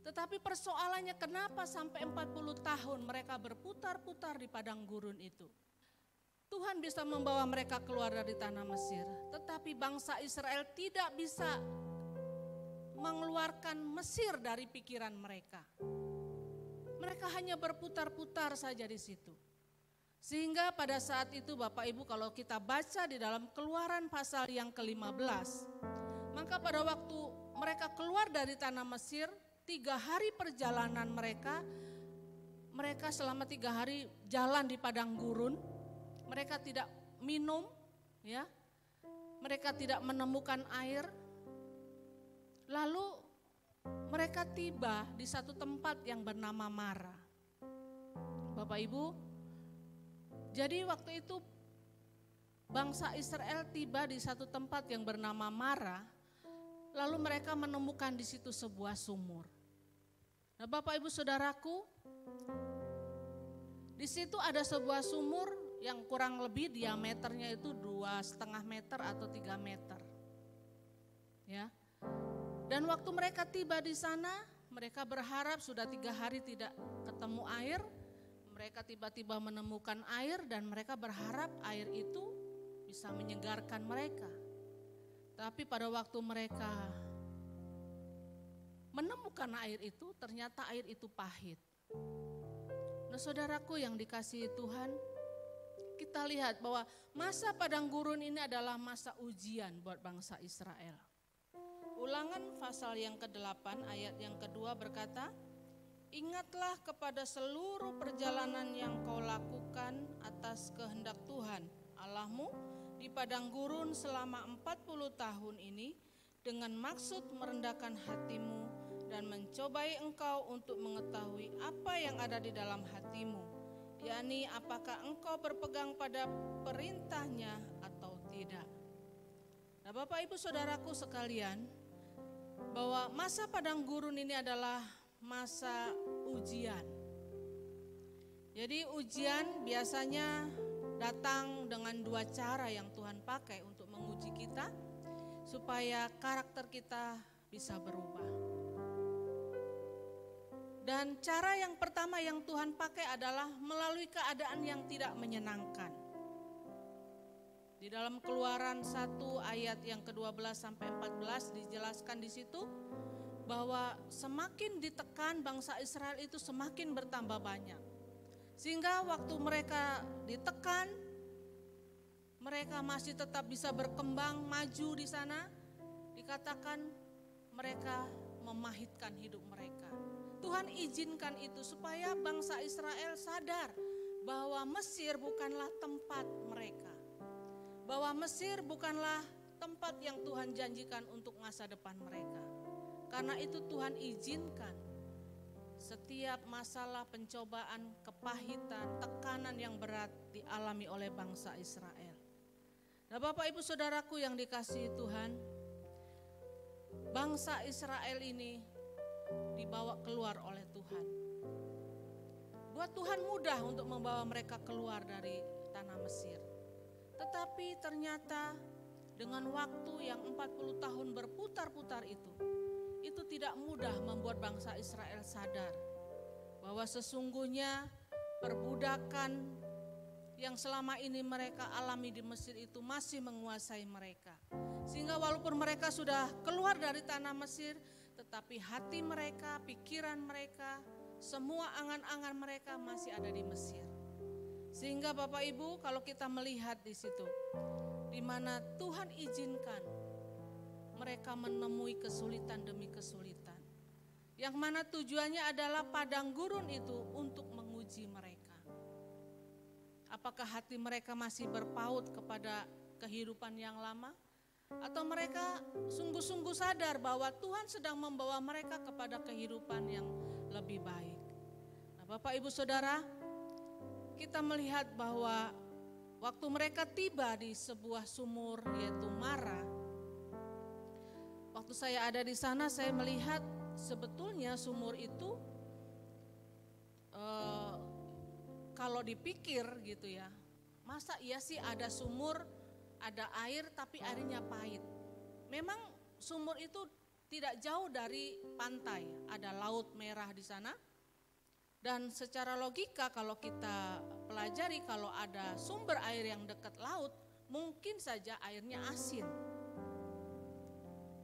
Tetapi persoalannya kenapa sampai 40 tahun mereka berputar-putar di padang gurun itu. Tuhan bisa membawa mereka keluar dari tanah Mesir, tetapi bangsa Israel tidak bisa mengeluarkan Mesir dari pikiran mereka. Mereka hanya berputar-putar saja di situ. Sehingga pada saat itu Bapak Ibu kalau kita baca di dalam Keluaran pasal yang ke-15, maka pada waktu mereka keluar dari tanah Mesir, 3 hari perjalanan mereka selama 3 hari jalan di padang gurun, mereka tidak minum, ya, mereka tidak menemukan air. Lalu mereka tiba di satu tempat yang bernama Mara. Bapak Ibu, jadi waktu itu bangsa Israel tiba di satu tempat yang bernama Mara, lalu mereka menemukan di situ sebuah sumur. Nah, Bapak Ibu Saudaraku, di situ ada sebuah sumur yang kurang lebih diameternya itu 2,5 meter atau 3 meter. Ya. Dan waktu mereka tiba di sana, mereka berharap sudah 3 hari tidak ketemu air. Mereka tiba-tiba menemukan air dan mereka berharap air itu bisa menyegarkan mereka. Tapi pada waktu mereka menemukan air itu, ternyata air itu pahit. Nah, saudaraku yang dikasihi Tuhan, kita lihat bahwa masa padang gurun ini adalah masa ujian buat bangsa Israel. Ulangan pasal yang ke-8 ayat yang kedua berkata, ingatlah kepada seluruh perjalanan yang kau lakukan atas kehendak Tuhan Allahmu di padang gurun selama 40 tahun ini dengan maksud merendahkan hatimu dan mencobai engkau untuk mengetahui apa yang ada di dalam hatimu, yakni apakah engkau berpegang pada perintahnya atau tidak. Nah, Bapak Ibu Saudaraku sekalian, bahwa masa padang gurun ini adalah masa ujian. Jadi ujian biasanya datang dengan 2 cara yang Tuhan pakai untuk menguji kita supaya karakter kita bisa berubah. Dan cara yang pertama yang Tuhan pakai adalah melalui keadaan yang tidak menyenangkan. Di dalam Keluaran 1 ayat yang ke-12 sampai 14 dijelaskan di situ bahwa semakin ditekan bangsa Israel itu semakin bertambah banyak. Sehingga waktu mereka ditekan, mereka masih tetap bisa berkembang, maju di sana. Dikatakan mereka memahitkan hidup mereka. Tuhan izinkan itu supaya bangsa Israel sadar bahwa Mesir bukanlah tempat mereka. Bahwa Mesir bukanlah tempat yang Tuhan janjikan untuk masa depan mereka. Karena itu Tuhan izinkan setiap masalah, pencobaan, kepahitan, tekanan yang berat dialami oleh bangsa Israel. Nah, Bapak Ibu Saudaraku yang dikasihi Tuhan, bangsa Israel ini dibawa keluar oleh Tuhan. Buat Tuhan mudah untuk membawa mereka keluar dari tanah Mesir. Tetapi ternyata dengan waktu yang 40 tahun berputar-putar itu tidak mudah membuat bangsa Israel sadar bahwa sesungguhnya perbudakan yang selama ini mereka alami di Mesir itu masih menguasai mereka. Sehingga walaupun mereka sudah keluar dari tanah Mesir, tetapi hati mereka, pikiran mereka, semua angan-angan mereka masih ada di Mesir. Sehingga Bapak Ibu kalau kita melihat di situ, di mana Tuhan izinkan mereka menemui kesulitan demi kesulitan. Yang mana tujuannya adalah padang gurun itu untuk menguji mereka. Apakah hati mereka masih berpaut kepada kehidupan yang lama? Atau mereka sungguh-sungguh sadar bahwa Tuhan sedang membawa mereka kepada kehidupan yang lebih baik. Nah, Bapak Ibu Saudara, kita melihat bahwa waktu mereka tiba di sebuah sumur yaitu Mara, waktu saya ada di sana saya melihat sebetulnya sumur itu kalau dipikir gitu ya, masa iya sih ada sumur, ada air tapi airnya pahit. Memang sumur itu tidak jauh dari pantai, ada laut merah di sana. Dan secara logika kalau kita pelajari kalau ada sumber air yang dekat laut, mungkin saja airnya asin.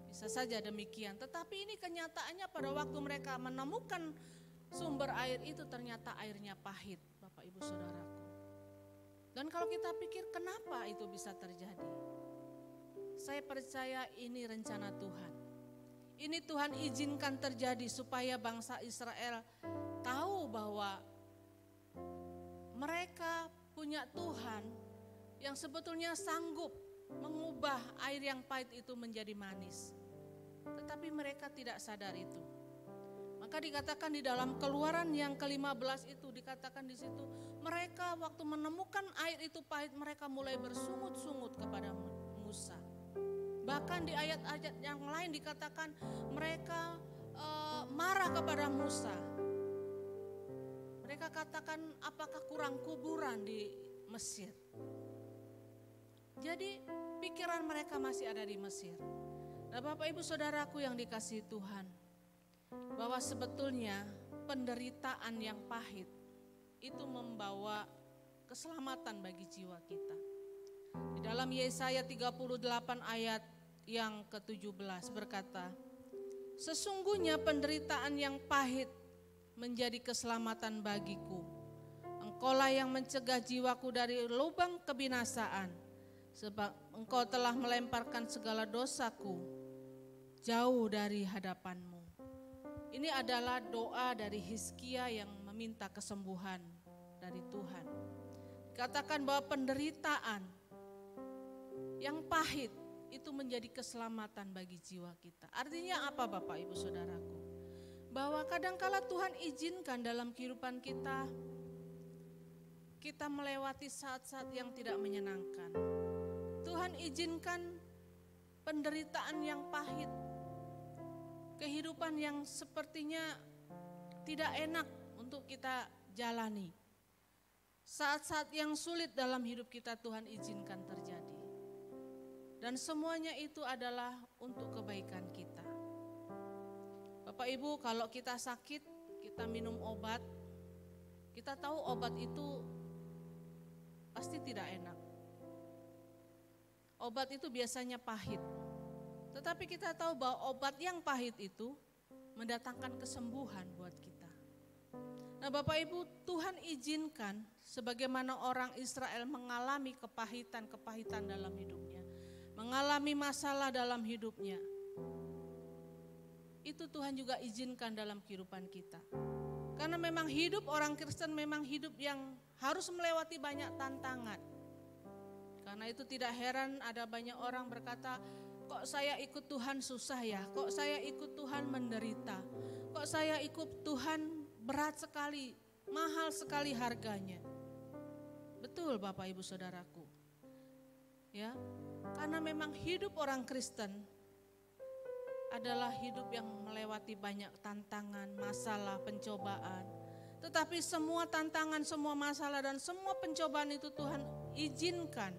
Bisa saja demikian, tetapi ini kenyataannya pada waktu mereka menemukan sumber air itu ternyata airnya pahit, Bapak Ibu Saudaraku. Dan kalau kita pikir kenapa itu bisa terjadi? Saya percaya ini rencana Tuhan. Ini Tuhan izinkan terjadi supaya bangsa Israel tahu bahwa mereka punya Tuhan yang sebetulnya sanggup mengubah air yang pahit itu menjadi manis. Tetapi mereka tidak sadar itu. Maka dikatakan di dalam Keluaran yang ke-15 itu dikatakan di situ, mereka waktu menemukan air itu pahit, mereka mulai bersungut-sungut kepada Musa. Bahkan di ayat-ayat yang lain dikatakan mereka marah kepada Musa. Mereka katakan, apakah kurang kuburan di Mesir? Jadi pikiran mereka masih ada di Mesir. Nah, Bapak Ibu Saudaraku yang dikasihi Tuhan, bahwa sebetulnya penderitaan yang pahit itu membawa keselamatan bagi jiwa kita. Di dalam Yesaya 38 ayat yang ke-17 berkata, sesungguhnya penderitaan yang pahit menjadi keselamatan bagiku. Engkaulah yang mencegah jiwaku dari lubang kebinasaan, sebab engkau telah melemparkan segala dosaku jauh dari hadapanmu. Ini adalah doa dari Hizkia yang meminta kesembuhan dari Tuhan. Katakan bahwa penderitaan yang pahit itu menjadi keselamatan bagi jiwa kita. Artinya apa Bapak Ibu Saudaraku? Bahwa kadangkala Tuhan izinkan dalam kehidupan kita, kita melewati saat-saat yang tidak menyenangkan. Tuhan izinkan penderitaan yang pahit, kehidupan yang sepertinya tidak enak untuk kita jalani. Saat-saat yang sulit dalam hidup kita Tuhan izinkan terjadi. Dan semuanya itu adalah untuk kebaikan kita. Bapak Ibu, kalau kita sakit, kita minum obat, kita tahu obat itu pasti tidak enak. Obat itu biasanya pahit. Tetapi kita tahu bahwa obat yang pahit itu mendatangkan kesembuhan buat kita. Nah Bapak Ibu, Tuhan izinkan sebagaimana orang Israel mengalami kepahitan-kepahitan dalam hidupnya, mengalami masalah dalam hidupnya. Itu Tuhan juga izinkan dalam kehidupan kita. Karena memang hidup orang Kristen memang hidup yang harus melewati banyak tantangan. Karena itu tidak heran ada banyak orang berkata, kok saya ikut Tuhan susah ya, kok saya ikut Tuhan menderita, kok saya ikut Tuhan berat sekali, mahal sekali harganya. Betul Bapak Ibu Saudaraku. Ya, karena memang hidup orang Kristen adalah hidup yang melewati banyak tantangan, masalah, pencobaan. Tetapi semua tantangan, semua masalah dan semua pencobaan itu Tuhan izinkan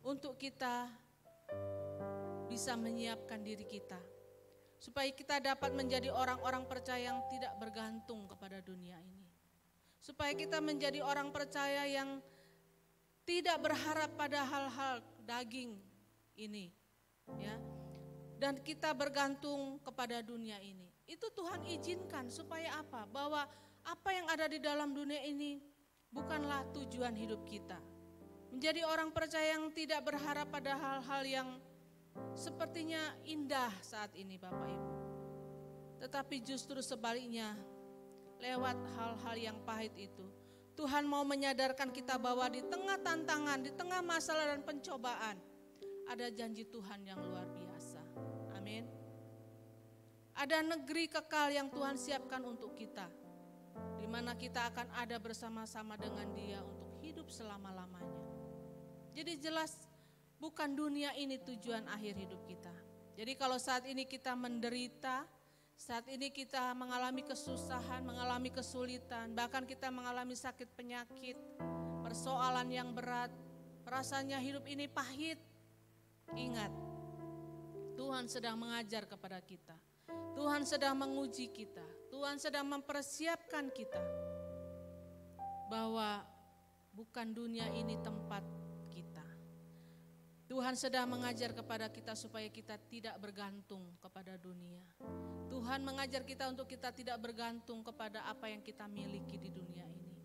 untuk kita bisa menyiapkan diri kita. Supaya kita dapat menjadi orang-orang percaya yang tidak bergantung kepada dunia ini. Supaya kita menjadi orang percaya yang tidak berharap pada hal-hal daging ini. Ya. Dan kita bergantung kepada dunia ini. Itu Tuhan izinkan supaya apa? Bahwa apa yang ada di dalam dunia ini bukanlah tujuan hidup kita. Menjadi orang percaya yang tidak berharap pada hal-hal yang sepertinya indah saat ini Bapak Ibu. Tetapi justru sebaliknya, lewat hal-hal yang pahit itu, Tuhan mau menyadarkan kita bahwa di tengah tantangan, di tengah masalah dan pencobaan, ada janji Tuhan yang luar biasa. Amin. Ada negeri kekal yang Tuhan siapkan untuk kita, di mana kita akan ada bersama-sama dengan Dia untuk hidup selama-lamanya. Jadi jelas bukan dunia ini tujuan akhir hidup kita. Jadi kalau saat ini kita menderita, saat ini kita mengalami kesusahan, mengalami kesulitan, bahkan kita mengalami sakit penyakit, persoalan yang berat, rasanya hidup ini pahit. Ingat, Tuhan sedang mengajar kepada kita. Tuhan sedang menguji kita. Tuhan sedang mempersiapkan kita bahwa bukan dunia ini tempat kita. Tuhan sedang mengajar kepada kita supaya kita tidak bergantung kepada dunia. Tuhan mengajar kita untuk kita tidak bergantung kepada apa yang kita miliki di dunia ini.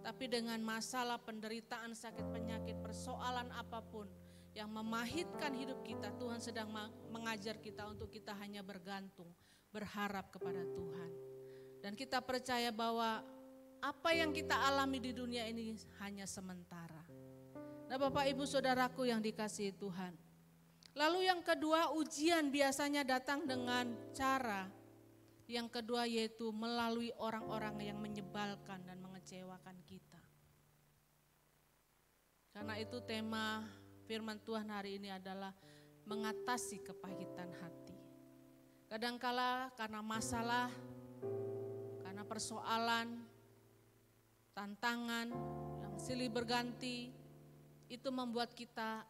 Tapi dengan masalah, penderitaan, sakit, penyakit, persoalan apapun yang memahitkan hidup kita, Tuhan sedang mengajar kita untuk kita hanya bergantung, berharap kepada Tuhan. Dan kita percaya bahwa apa yang kita alami di dunia ini hanya sementara. Nah, Bapak Ibu Saudaraku yang dikasihi Tuhan. Lalu yang kedua, ujian biasanya datang dengan cara yang kedua, yaitu melalui orang-orang yang menyebalkan dan mengecewakan kita. Karena itu tema firman Tuhan hari ini adalah mengatasi kepahitan hati. Kadangkala karena masalah, karena persoalan, tantangan yang silih berganti, itu membuat kita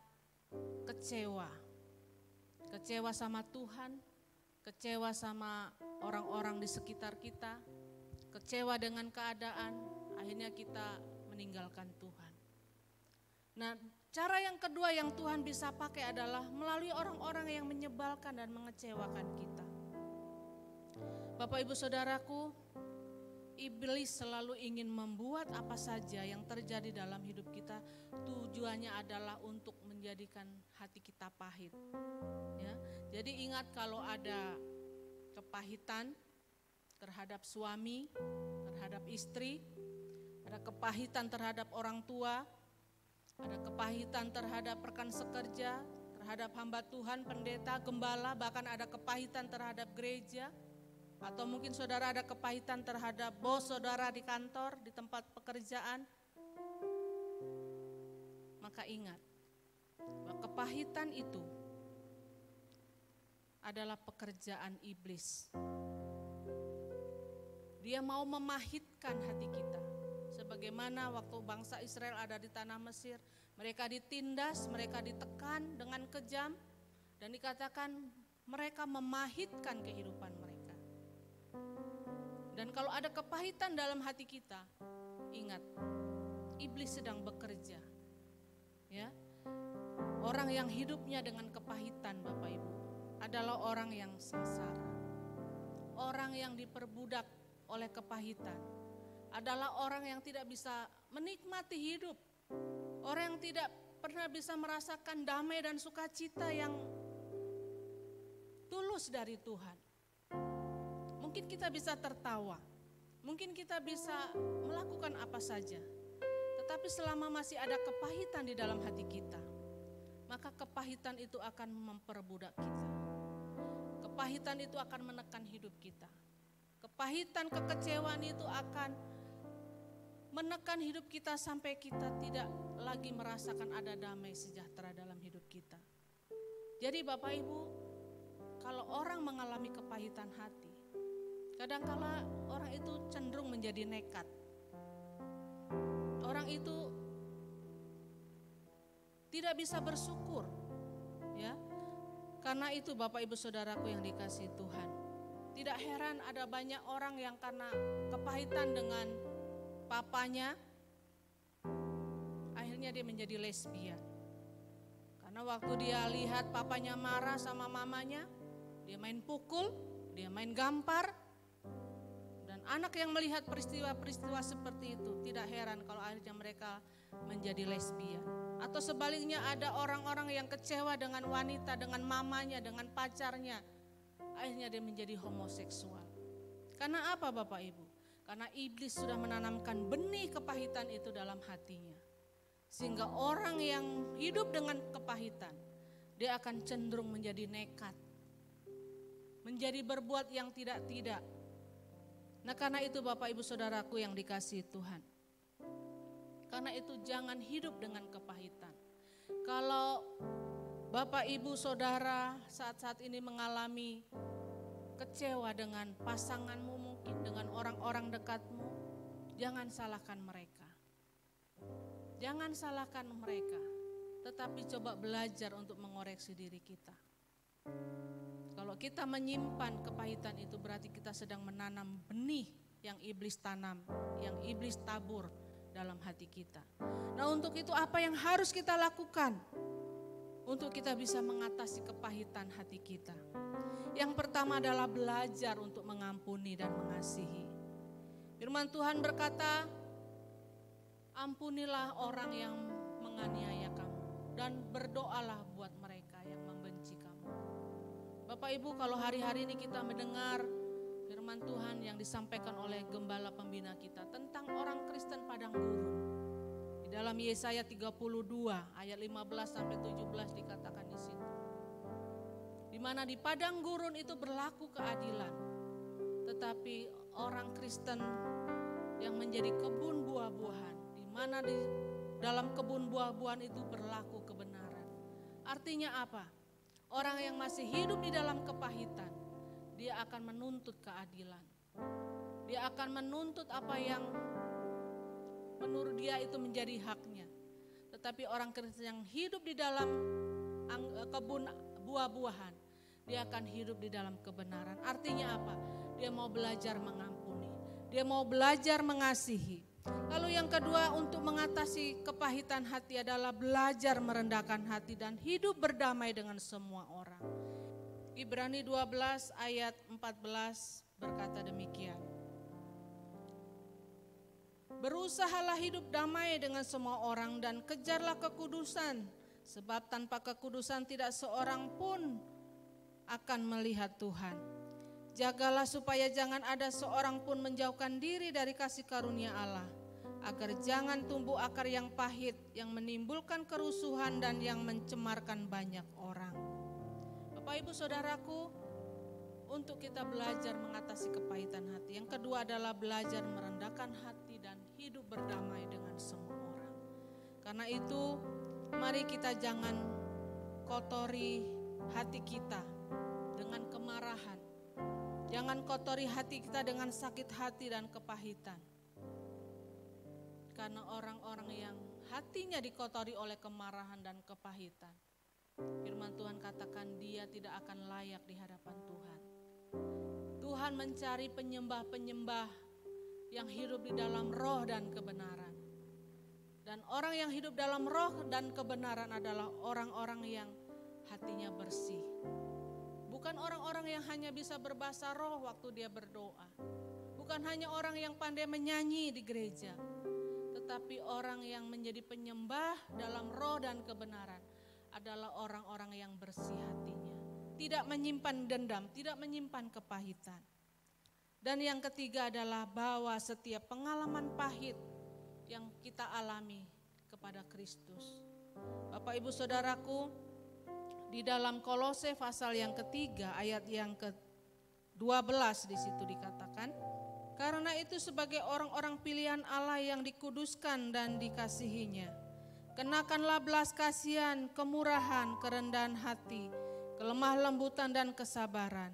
kecewa. Kecewa sama Tuhan, kecewa sama orang-orang di sekitar kita, kecewa dengan keadaan, akhirnya kita meninggalkan Tuhan. Nah, cara yang kedua yang Tuhan bisa pakai adalah melalui orang-orang yang menyebalkan dan mengecewakan kita. Bapak Ibu Saudaraku, iblis selalu ingin membuat apa saja yang terjadi dalam hidup kita, tujuannya adalah untuk menjadikan hati kita pahit. Ya, jadi ingat kalau ada kepahitan terhadap suami, terhadap istri, ada kepahitan terhadap orang tua, ada kepahitan terhadap rekan sekerja, terhadap hamba Tuhan, pendeta, gembala, bahkan ada kepahitan terhadap gereja, atau mungkin saudara ada kepahitan terhadap bos saudara di kantor, di tempat pekerjaan. Maka ingat, bahwa kepahitan itu adalah pekerjaan iblis. Dia mau memahitkan hati kita. Sebagaimana waktu bangsa Israel ada di tanah Mesir, mereka ditindas, mereka ditekan dengan kejam, dan dikatakan mereka memahitkan kehidupan mereka. Dan kalau ada kepahitan dalam hati kita, ingat, iblis sedang bekerja. Ya, orang yang hidupnya dengan kepahitan, Bapak Ibu, adalah orang yang sengsara. Orang yang diperbudak oleh kepahitan adalah orang yang tidak bisa menikmati hidup. Orang yang tidak pernah bisa merasakan damai dan sukacita yang tulus dari Tuhan. Mungkin kita bisa tertawa, mungkin kita bisa melakukan apa saja. Tetapi selama masih ada kepahitan di dalam hati kita, maka kepahitan itu akan memperbudak kita. Kepahitan itu akan menekan hidup kita. Kepahitan, kekecewaan itu akan menekan hidup kita sampai kita tidak lagi merasakan ada damai sejahtera dalam hidup kita. Jadi Bapak Ibu, kalau orang mengalami kepahitan hati, kadangkala orang itu cenderung menjadi nekat. Orang itu tidak bisa bersyukur, ya. Karena itu Bapak Ibu Saudaraku yang dikasihi Tuhan, tidak heran ada banyak orang yang karena kepahitan dengan papanya, akhirnya dia menjadi lesbian. Karena waktu dia lihat papanya marah sama mamanya, dia main pukul, dia main gampar. Dan anak yang melihat peristiwa-peristiwa seperti itu, tidak heran kalau akhirnya mereka menjadi lesbian. Atau sebaliknya ada orang-orang yang kecewa dengan wanita, dengan mamanya, dengan pacarnya, akhirnya dia menjadi homoseksual. Karena apa Bapak Ibu? Karena iblis sudah menanamkan benih kepahitan itu dalam hatinya. Sehingga orang yang hidup dengan kepahitan, dia akan cenderung menjadi nekat. Menjadi berbuat yang tidak-tidak. Nah karena itu Bapak Ibu Saudaraku yang dikasihi Tuhan. Karena itu jangan hidup dengan kepahitan. Kalau Bapak Ibu Saudara saat-saat ini mengalami kecewa dengan pasanganmu mungkin, dengan orang-orang dekatmu, jangan salahkan mereka. Jangan salahkan mereka, tetapi coba belajar untuk mengoreksi diri kita. Kalau kita menyimpan kepahitan itu berarti kita sedang menanam benih yang iblis tanam, yang iblis tabur dalam hati kita. Nah untuk itu apa yang harus kita lakukan? Untuk kita bisa mengatasi kepahitan hati kita. Yang pertama adalah belajar untuk mengampuni dan mengasihi. Firman Tuhan berkata, Ampunilah orang yang menganiaya kamu dan berdoalah buat mereka yang membenci kamu. Bapak Ibu, kalau hari-hari ini kita mendengar firman Tuhan yang disampaikan oleh gembala pembina kita tentang orang Kristen padang gurun. Di dalam Yesaya 32 ayat 15 sampai 17 dikatakan di situ. Di mana di padang gurun itu berlaku keadilan. Tetapi orang Kristen yang menjadi kebun buah-buahan, di mana di dalam kebun buah-buahan itu berlaku kebenaran. Artinya apa? Orang yang masih hidup di dalam kepahitan, dia akan menuntut keadilan. Dia akan menuntut apa yang menurut dia itu menjadi haknya. Tetapi orang Kristen yang hidup di dalam kebun buah-buahan, dia akan hidup di dalam kebenaran. Artinya apa? Dia mau belajar mengampuni. Dia mau belajar mengasihi. Lalu yang kedua, untuk mengatasi kepahitan hati adalah belajar merendahkan hati dan hidup berdamai dengan semua orang. Ibrani 12 ayat 14 berkata demikian. Berusahalah hidup damai dengan semua orang dan kejarlah kekudusan, sebab tanpa kekudusan tidak seorang pun akan melihat Tuhan. Jagalah supaya jangan ada seorang pun menjauhkan diri dari kasih karunia Allah, agar jangan tumbuh akar yang pahit yang menimbulkan kerusuhan dan yang mencemarkan banyak orang. Bapak Ibu Saudaraku, untuk kita belajar mengatasi kepahitan hati. Yang kedua adalah belajar merendahkan hati dan hidup berdamai dengan semua orang. Karena itu, mari kita jangan kotori hati kita dengan kemarahan. Jangan kotori hati kita dengan sakit hati dan kepahitan. Karena orang-orang yang hatinya dikotori oleh kemarahan dan kepahitan, firman Tuhan katakan dia tidak akan layak di hadapan Tuhan. Tuhan mencari penyembah-penyembah yang hidup di dalam roh dan kebenaran. Dan orang yang hidup dalam roh dan kebenaran adalah orang-orang yang hatinya bersih. Bukan orang-orang yang hanya bisa berbahasa roh waktu dia berdoa. Bukan hanya orang yang pandai menyanyi di gereja. Tetapi orang yang menjadi penyembah dalam roh dan kebenaran adalah orang-orang yang bersih hatinya. Tidak menyimpan dendam, tidak menyimpan kepahitan. Dan yang ketiga adalah bawa setiap pengalaman pahit yang kita alami kepada Kristus. Bapak Ibu Saudaraku, di dalam Kolose pasal yang ketiga ayat yang ke-12 di situ dikatakan, karena itu sebagai orang-orang pilihan Allah yang dikuduskan dan dikasihinya, kenakanlah belas kasihan, kemurahan, kerendahan hati, kelemah lembutan dan kesabaran.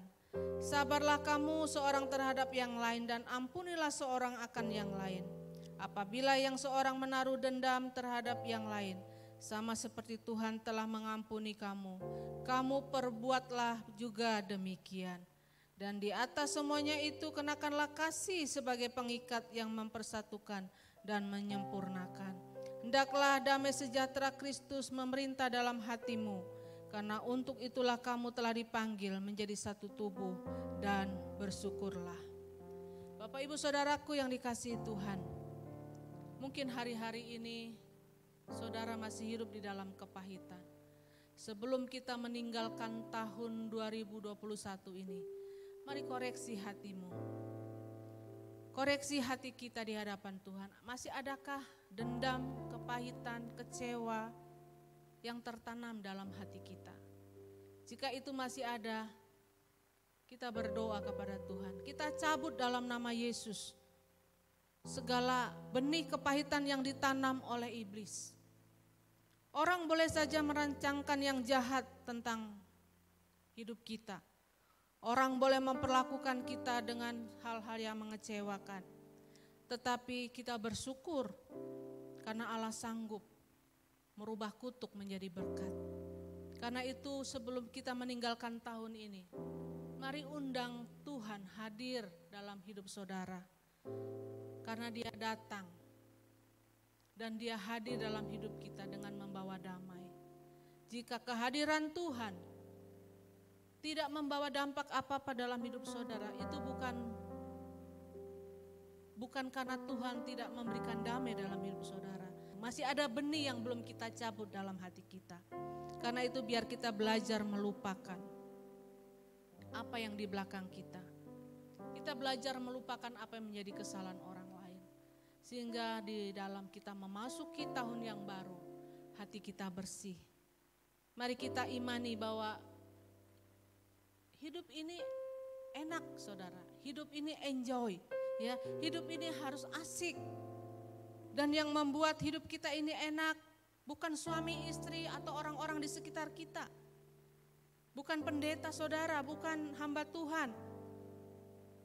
Sabarlah kamu seorang terhadap yang lain dan ampunilah seorang akan yang lain. Apabila yang seorang menaruh dendam terhadap yang lain, sama seperti Tuhan telah mengampuni kamu, kamu perbuatlah juga demikian. Dan di atas semuanya itu kenakanlah kasih sebagai pengikat yang mempersatukan dan menyempurnakan. Hendaklah damai sejahtera Kristus memerintah dalam hatimu, karena untuk itulah kamu telah dipanggil menjadi satu tubuh dan bersyukurlah. Bapak Ibu Saudaraku yang dikasihi Tuhan, mungkin hari-hari ini saudara masih hidup di dalam kepahitan. Sebelum kita meninggalkan tahun 2021 ini, mari koreksi hatimu. Koreksi hati kita di hadapan Tuhan. Masih adakah dendam, kepahitan, kecewa yang tertanam dalam hati kita? Jika itu masih ada, kita berdoa kepada Tuhan. Kita cabut dalam nama Yesus segala benih kepahitan yang ditanam oleh iblis. Orang boleh saja merancangkan yang jahat tentang hidup kita. Orang boleh memperlakukan kita dengan hal-hal yang mengecewakan. Tetapi kita bersyukur karena Allah sanggup merubah kutuk menjadi berkat. Karena itu sebelum kita meninggalkan tahun ini, mari undang Tuhan hadir dalam hidup saudara. Karena dia datang dan dia hadir dalam hidup kita dengan membawa damai. Jika kehadiran Tuhan tidak membawa dampak apa-apa dalam hidup saudara, itu bukan bukan karena Tuhan tidak memberikan damai dalam hidup saudara. Masih ada benih yang belum kita cabut dalam hati kita. Karena itu biar kita belajar melupakan apa yang di belakang kita. Kita belajar melupakan apa yang menjadi kesalahan orang lain. Sehingga di dalam kita memasuki tahun yang baru, hati kita bersih. Mari kita imani bahwa hidup ini enak saudara, hidup ini enjoy, ya, hidup ini harus asik. Dan yang membuat hidup kita ini enak bukan suami istri atau orang-orang di sekitar kita. Bukan pendeta saudara, bukan hamba Tuhan.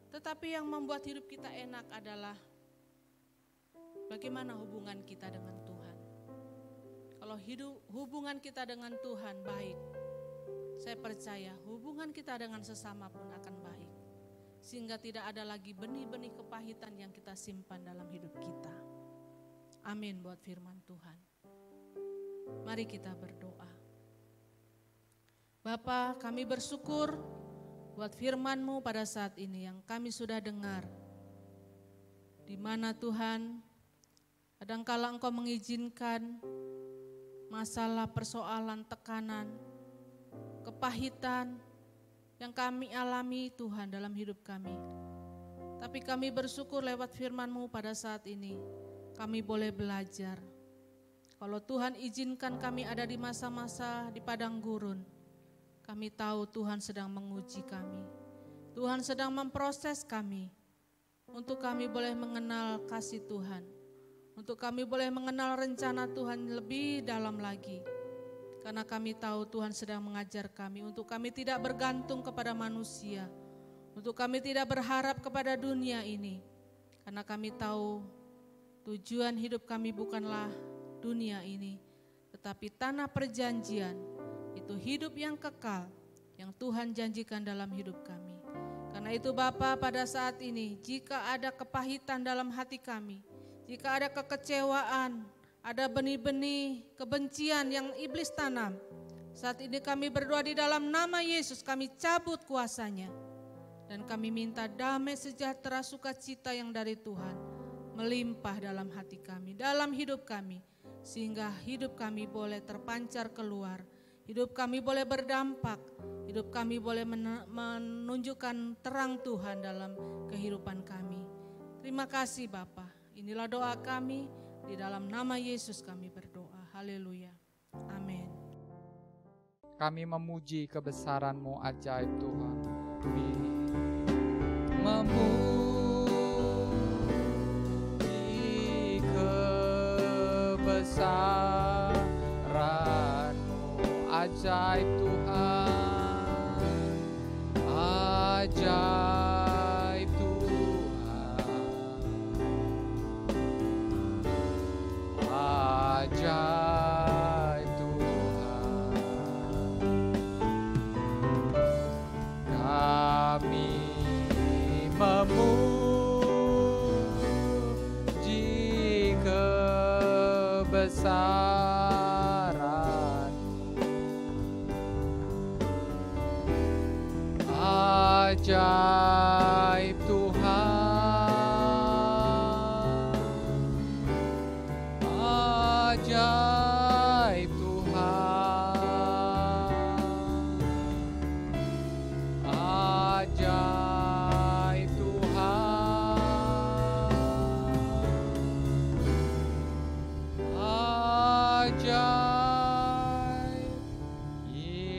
Tetapi yang membuat hidup kita enak adalah bagaimana hubungan kita dengan Tuhan. Kalau hubungan kita dengan Tuhan baik, saya percaya hubungan kita dengan sesama pun akan baik. Sehingga tidak ada lagi benih-benih kepahitan yang kita simpan dalam hidup kita. Amin buat firman Tuhan. Mari kita berdoa. Bapa, kami bersyukur buat firman-Mu pada saat ini yang kami sudah dengar. Di mana Tuhan, kadangkala Engkau mengizinkan masalah, persoalan, tekanan, kepahitan yang kami alami Tuhan dalam hidup kami. Tapi kami bersyukur lewat firman-Mu pada saat ini, kami boleh belajar. Kalau Tuhan izinkan kami ada di masa-masa di padang gurun, kami tahu Tuhan sedang menguji kami. Tuhan sedang memproses kami. Untuk kami boleh mengenal kasih Tuhan. Untuk kami boleh mengenal rencana Tuhan lebih dalam lagi. Karena kami tahu Tuhan sedang mengajar kami. Untuk kami tidak bergantung kepada manusia. Untuk kami tidak berharap kepada dunia ini. Karena kami tahu tujuan hidup kami bukanlah dunia ini. Tetapi tanah perjanjian. Itu hidup yang kekal yang Tuhan janjikan dalam hidup kami. Karena itu Bapa, pada saat ini jika ada kepahitan dalam hati kami, jika ada kekecewaan, ada benih-benih kebencian yang iblis tanam, saat ini kami berdoa di dalam nama Yesus, kami cabut kuasanya. Dan kami minta damai sejahtera sukacita yang dari Tuhan melimpah dalam hati kami, dalam hidup kami. Sehingga hidup kami boleh terpancar keluar. Hidup kami boleh berdampak, hidup kami boleh menunjukkan terang Tuhan dalam kehidupan kami. Terima kasih Bapa. Inilah doa kami, di dalam nama Yesus kami berdoa. Haleluya. Amin. Kami memuji kebesaran-Mu ajaib Tuhan. Kami memuji kebesaran-Mu ajaib Tuhan, ajaib Tuhan, ajaib Tuhan. Kami memuji kebesaran ajaib Tuhan, ajaib Tuhan, ajaib Tuhan, ajaib Yesus.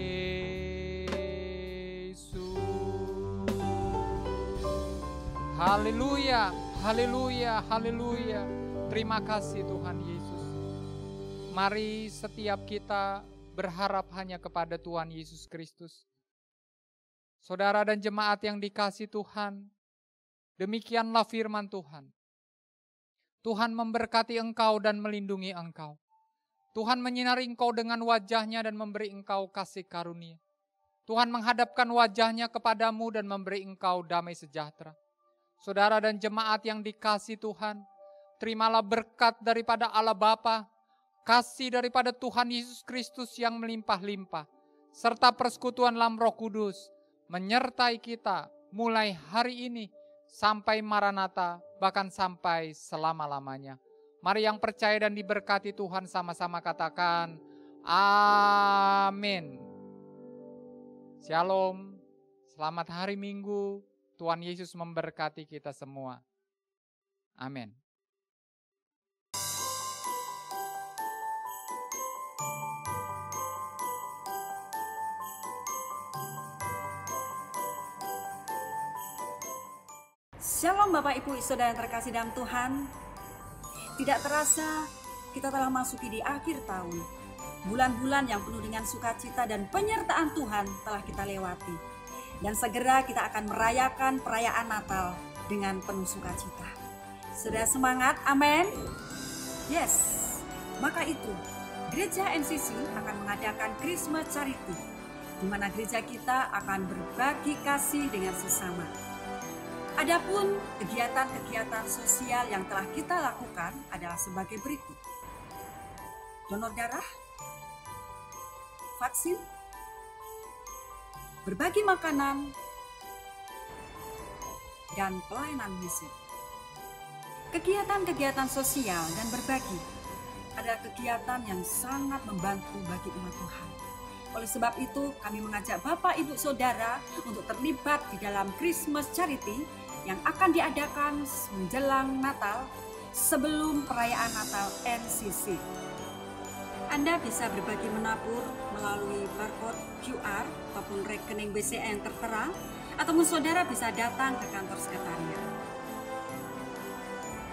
Haleluya, haleluya, haleluya. Terima kasih Tuhan Yesus. Mari setiap kita berharap hanya kepada Tuhan Yesus Kristus. Saudara dan jemaat yang dikasihi Tuhan, demikianlah firman Tuhan. Tuhan memberkati engkau dan melindungi engkau. Tuhan menyinari engkau dengan wajah-Nya dan memberi engkau kasih karunia. Tuhan menghadapkan wajah-Nya kepadamu dan memberi engkau damai sejahtera. Saudara dan jemaat yang dikasihi Tuhan, terimalah berkat daripada Allah Bapa, kasih daripada Tuhan Yesus Kristus yang melimpah-limpah, serta persekutuan dalam Roh Kudus menyertai kita mulai hari ini sampai Maranatha, bahkan sampai selama-lamanya. Mari yang percaya dan diberkati Tuhan sama-sama katakan, amin. Shalom, selamat hari Minggu, Tuhan Yesus memberkati kita semua. Amin. Shalom Bapak Ibu Saudara yang terkasih dalam Tuhan. Tidak terasa kita telah masuki di akhir tahun. Bulan-bulan yang penuh dengan sukacita dan penyertaan Tuhan telah kita lewati. Dan segera kita akan merayakan perayaan Natal dengan penuh sukacita. Sudah semangat? Amin. Yes. Maka itu, Gereja NCC akan mengadakan Christmas Charity, di mana gereja kita akan berbagi kasih dengan sesama. Adapun kegiatan-kegiatan sosial yang telah kita lakukan adalah sebagai berikut. Donor darah, vaksin, berbagi makanan, dan pelayanan misi. Kegiatan-kegiatan sosial dan berbagi adalah kegiatan yang sangat membantu bagi umat Tuhan. Oleh sebab itu, kami mengajak Bapak Ibu Saudara untuk terlibat di dalam Christmas Charity yang akan diadakan menjelang Natal sebelum perayaan Natal NCC. Anda bisa berbagi menabur melalui barcode QR ataupun rekening BCA yang tertera, ataupun saudara bisa datang ke kantor sekretariat.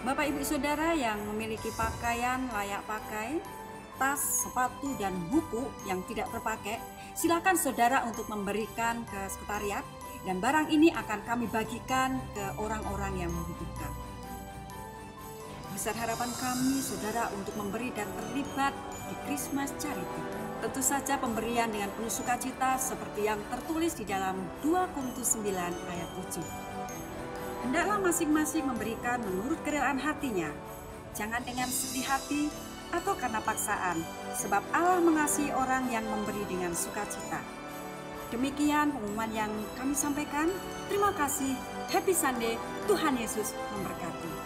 Bapak Ibu Saudara yang memiliki pakaian layak pakai, tas, sepatu, dan buku yang tidak terpakai, silakan saudara untuk memberikan ke sekretariat, dan barang ini akan kami bagikan ke orang-orang yang membutuhkan. Besar harapan kami saudara untuk memberi dan terlibat di Christmas Charity. Tentu saja pemberian dengan penuh sukacita seperti yang tertulis di dalam 2 Korintus 9 ayat 7. Hendaklah masing-masing memberikan menurut kerelaan hatinya, jangan dengan sedih hati atau karena paksaan, sebab Allah mengasihi orang yang memberi dengan sukacita. Demikian pengumuman yang kami sampaikan. Terima kasih. Happy Sunday. Tuhan Yesus memberkati.